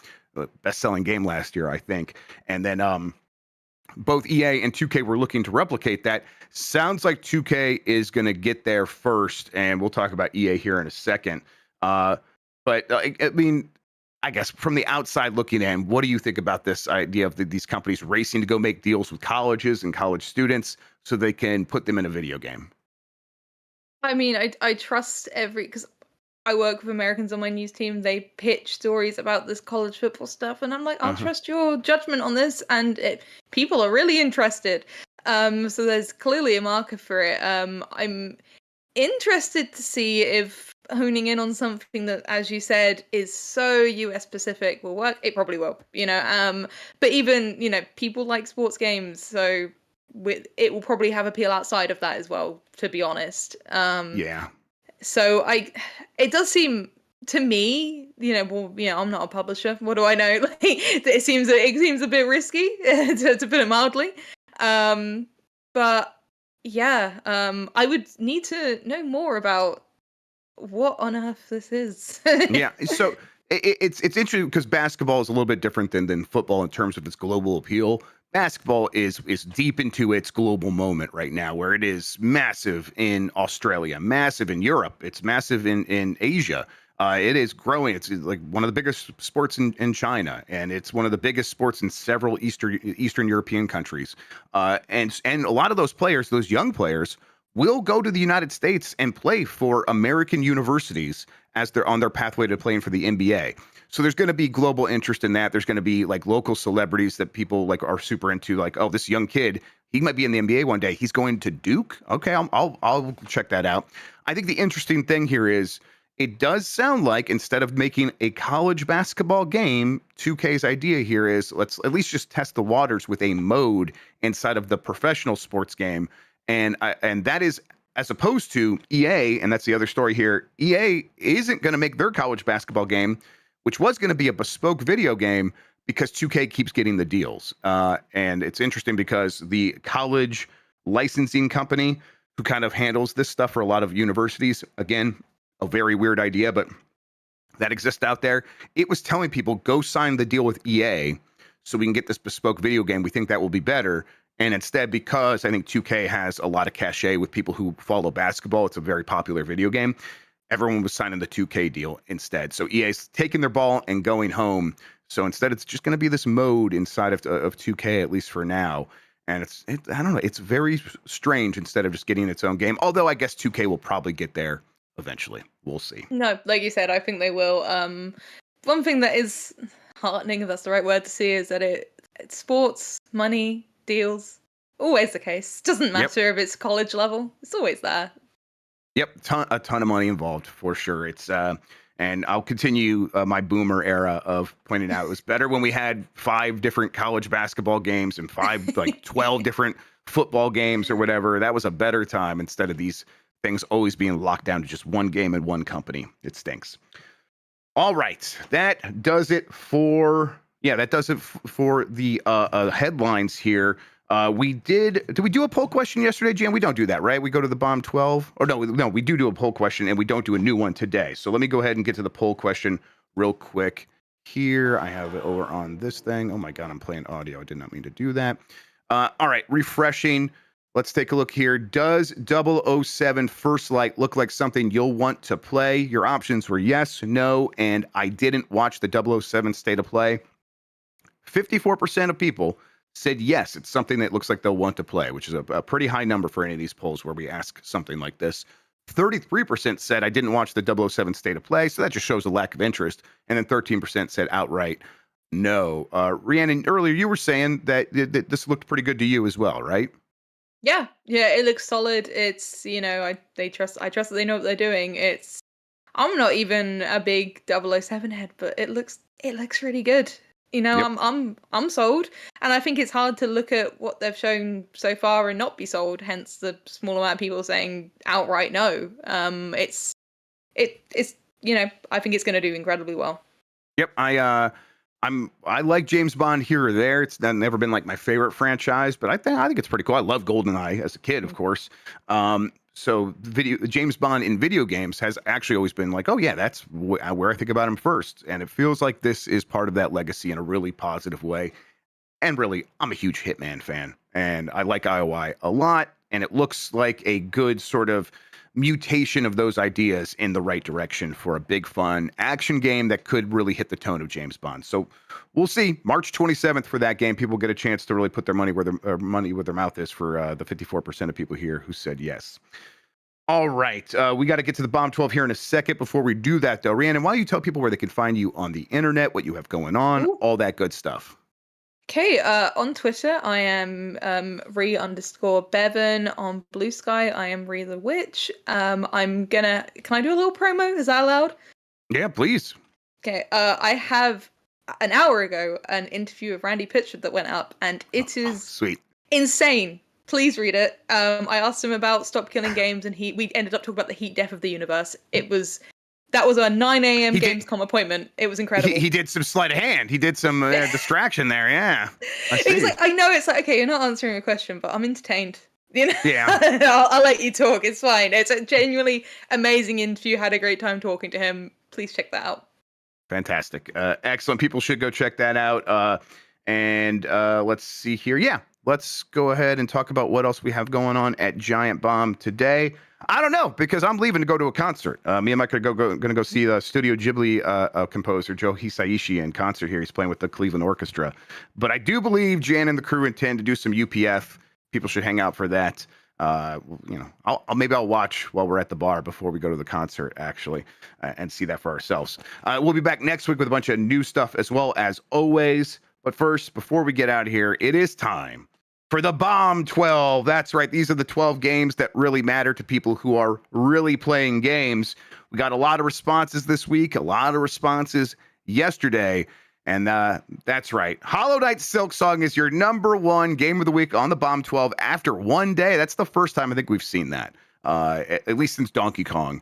best-selling game last year, I think. And then both EA and 2K were looking to replicate that. Sounds like 2K is going to get there first, and we'll talk about EA here in a second. But I mean, I guess from the outside looking in, what do you think about this idea of these companies racing to go make deals with colleges and college students so they can put them in a video game? I mean, I trust because I work with Americans on my news team. They pitch stories about this college football stuff, and I'm like, I'll trust your judgment on this. And people are really interested. So there's clearly a market for it. I'm interested to see if honing in on something that, as you said, is so US specific will work. It probably will, but even, people like sports games, so it will probably have appeal outside of that as well, to be honest. Yeah. So it does seem to me, I'm not a publisher. What do I know? Like, it seems a bit risky, to put it mildly. But yeah, I would need to know more about what on earth this is. Yeah. So it's interesting because basketball is a little bit different than football in terms of its global appeal. Basketball is deep into its global moment right now, where it is massive in Australia, massive in Europe, it's massive in Asia. It is growing. It's like one of the biggest sports in China, and it's one of the biggest sports in several Eastern European countries. And a lot of those players, those young players, will go to the United States and play for American universities as they're on their pathway to playing for the NBA. So there's going to be global interest in that. There's going to be like local celebrities that people like are super into. Like, oh, this young kid, he might be in the NBA one day. He's going to Duke. Okay, I'll check that out. I think the interesting thing here is it does sound like instead of making a college basketball game, 2K's idea here is let's at least just test the waters with a mode inside of the professional sports game. And that is as opposed to EA, and that's the other story here. EA isn't going to make their college basketball game, which was going to be a bespoke video game, because 2K keeps getting the deals. And it's interesting because the college licensing company who kind of handles this stuff for a lot of universities, again, a very weird idea, but that exists out there. It was telling people, go sign the deal with EA so we can get this bespoke video game. We think that will be better. And instead, because I think 2K has a lot of cachet with people who follow basketball, it's a very popular video game, everyone was signing the 2K deal instead. So EA's taking their ball and going home. So instead, it's just going to be this mode inside of 2K, at least for now. And I don't know, it's very strange instead of just getting its own game. Although I guess 2K will probably get there eventually. We'll see. No, like you said, I think they will. One thing that is heartening, if that's the right word to see, is that it's sports, money, deals, always the case. Doesn't matter if it's college level, it's always there. Yep, a ton of money involved for sure. It's and I'll continue my boomer era of pointing out it was better when we had 5 different college basketball games and 12 different football games or whatever. That was a better time instead of these things always being locked down to just one game and one company. It stinks. All right, that does it for the headlines here. Did we do a poll question yesterday, Jan? We don't do that, right? We go to the bomb 12, or no, we do a poll question, and we don't do a new one today. So let me go ahead and get to the poll question real quick here. I have it over on this thing. Oh my God, I'm playing audio. I did not mean to do that. All right, refreshing. Let's take a look here. Does 007 First Light look like something you'll want to play? Your options were yes, no, and I didn't watch the 007 State of Play. 54% of people said yes, it's something that looks like they'll want to play, which is a pretty high number for any of these polls where we ask something like this. 33% said I didn't watch the 007 State of Play, so that just shows a lack of interest. And then 13% said outright no. Rhiannon, earlier you were saying that this looked pretty good to you as well, right? Yeah, it looks solid. It's, I trust that they know what they're doing. I'm not even a big 007 head, but it looks really good. Yep. I'm sold, and I think it's hard to look at what they've shown so far and not be sold. Hence the small amount of people saying outright no. It's I think it's going to do incredibly well. Yep, I like James Bond here or there. It's never been like my favorite franchise, but I think it's pretty cool. I love GoldenEye as a kid, of course. So James Bond in video games has actually always been like, oh yeah, that's where I think about him first. And it feels like this is part of that legacy in a really positive way. And really, I'm a huge Hitman fan, and I like IOI a lot. And it looks like a good sort of mutation of those ideas in the right direction for a big, fun action game that could really hit the tone of James Bond. So we'll see. March 27th for that game. People get a chance to really put their money where their mouth is for the 54% of people here who said yes. All right. We got to get to the Bomb 12 here in a second. Before we do that, though, Rhiannon, why don't you tell people where they can find you on the internet, what you have going on, Ooh. all that good stuff? Okay, on Twitter, I am Rhi_Bevan. On Blue Sky, I am Rhi the Witch. Can I do a little promo? Is that allowed? Yeah, please. Okay, I have an hour ago an interview of Randy Pitchford that went up, and it is Sweet. insane. Please read it. I asked him about Stop Killing Games, and we ended up talking about the heat death of the universe. That was a 9 a.m. Gamescom appointment. It was incredible. He did some sleight of hand. He did some distraction there. Yeah. He's like, I know it's like, okay, you're not answering a question, but I'm entertained. You know? Yeah. I'll let you talk. It's fine. It's a genuinely amazing interview. Had a great time talking to him. Please check that out. Fantastic. Excellent. People should go check that out. And let's see here. Yeah. Let's go ahead and talk about what else we have going on at Giant Bomb today. I don't know, because I'm leaving to go to a concert. Me and Mike are going to go see the Studio Ghibli composer Joe Hisaishi in concert here. He's playing with the Cleveland Orchestra. But I do believe Jan and the crew intend to do some UPF. People should hang out for that. Maybe I'll watch while we're at the bar before we go to the concert, actually, and see that for ourselves. We'll be back next week with a bunch of new stuff as well, as always. But first, before we get out of here, it is time for the Bomb 12. That's right. These are the 12 games that really matter to people who are really playing games. We got a lot of responses this week, a lot of responses yesterday. And that's right. Hollow Knight Silksong is your #1 game of the week on the Bomb 12 after one day. That's the first time I think we've seen that, at least since Donkey Kong.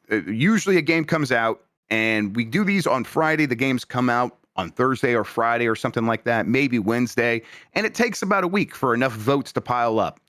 Usually a game comes out, and we do these on Friday. The games come out on Thursday or Friday or something like that, maybe Wednesday, and it takes about a week for enough votes to pile up.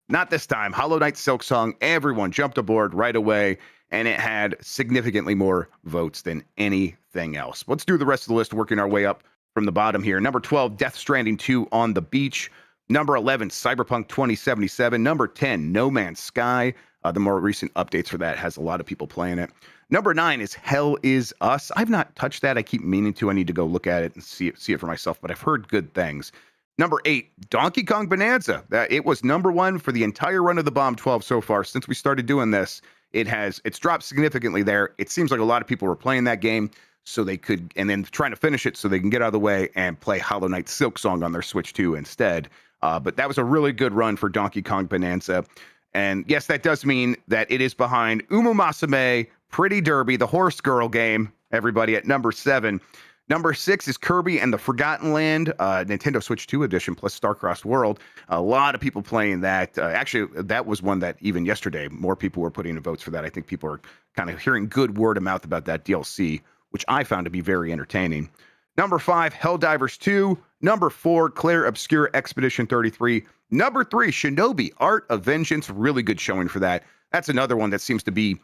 Not this time. Hollow Knight Silksong, everyone jumped aboard right away, and it had significantly more votes than anything else. Let's do the rest of the list, working our way up from the bottom here. Number 12, Death Stranding 2 on the Beach. Number 11, Cyberpunk 2077. Number 10, No Man's Sky. The more recent updates for that has a lot of people playing it. Number 9 is Hell Is Us. I've not touched that. I keep meaning to. I need to go look at it and see it for myself, but I've heard good things. Number 8, Donkey Kong Bonanza. It was #1 for the entire run of the Bomb 12 so far. Since we started doing this, it's dropped significantly there. It seems like a lot of people were playing that game so they could, and then trying to finish it so they can get out of the way and play Hollow Knight Silksong on their Switch 2 instead. But that was a really good run for Donkey Kong Bonanza. And yes, that does mean that it is behind Umumasume, Pretty Derby, the Horse Girl game, everybody, at number 7. Number 6 is Kirby and the Forgotten Land, Nintendo Switch 2 edition plus Starcrossed World. A lot of people playing that. Actually, that was one that even yesterday, more people were putting in votes for that. I think people are kind of hearing good word of mouth about that DLC, which I found to be very entertaining. Number 5, Helldivers 2. Number 4, Claire Obscure Expedition 33. Number 3, Shinobi Art of Vengeance. Really good showing for that. That's another one that seems to be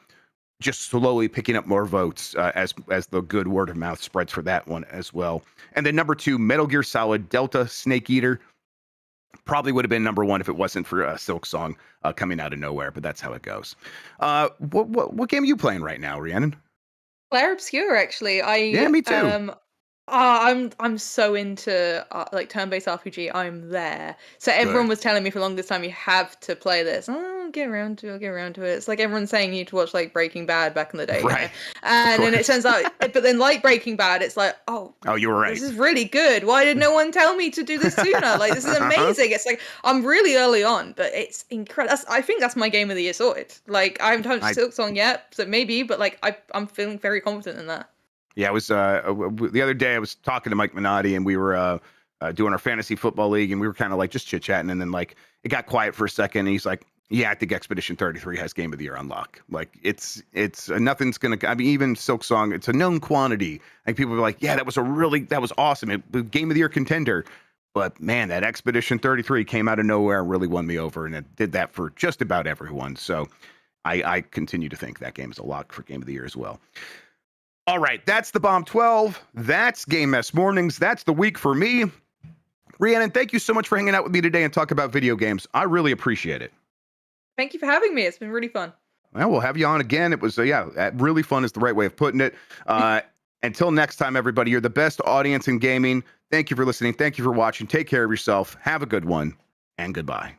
just slowly picking up more votes as the good word of mouth spreads for that one as well. And then number 2, Metal Gear Solid Delta Snake Eater. Probably would have been #1 if it wasn't for Silksong coming out of nowhere, but that's how it goes. What game are you playing right now, Rhiannon? Claire Obscure, actually. Yeah, me too. I'm so into like turn-based RPG. I'm there. So everyone was telling me for the longest time, you have to play this. I'll get around to it. It's like everyone's saying you need to watch like Breaking Bad back in the day, right? You know? And then it turns out, but then like Breaking Bad, it's like, oh, you were right. This is really good. Why did no one tell me to do this sooner? Like, this is amazing. It's like I'm really early on, but it's incredible. I think that's my game of the year sorted. Like I haven't touched Silksong yet, so maybe, but like I'm feeling very confident in that. Yeah, it was the other day I was talking to Mike Minotti, and we were doing our fantasy football league, and we were kind of like just chit-chatting, and then like it got quiet for a second, and he's like, yeah, I think Expedition 33 has game of the year on lock. Like it's nothing's gonna, I mean, even Silksong, it's a known quantity. I think people were like, yeah, that was awesome. It game of the year contender. But man, that Expedition 33 came out of nowhere and really won me over, and it did that for just about everyone. So I continue to think that game is a lock for game of the year as well. All right, that's the Bomb 12. That's Game Mess Mornings. That's the week for me. Rhiannon, thank you so much for hanging out with me today and talk about video games. I really appreciate it. Thank you for having me. It's been really fun. Well, we'll have you on again. It was, really fun is the right way of putting it. Until next time, everybody, you're the best audience in gaming. Thank you for listening. Thank you for watching. Take care of yourself. Have a good one, and goodbye.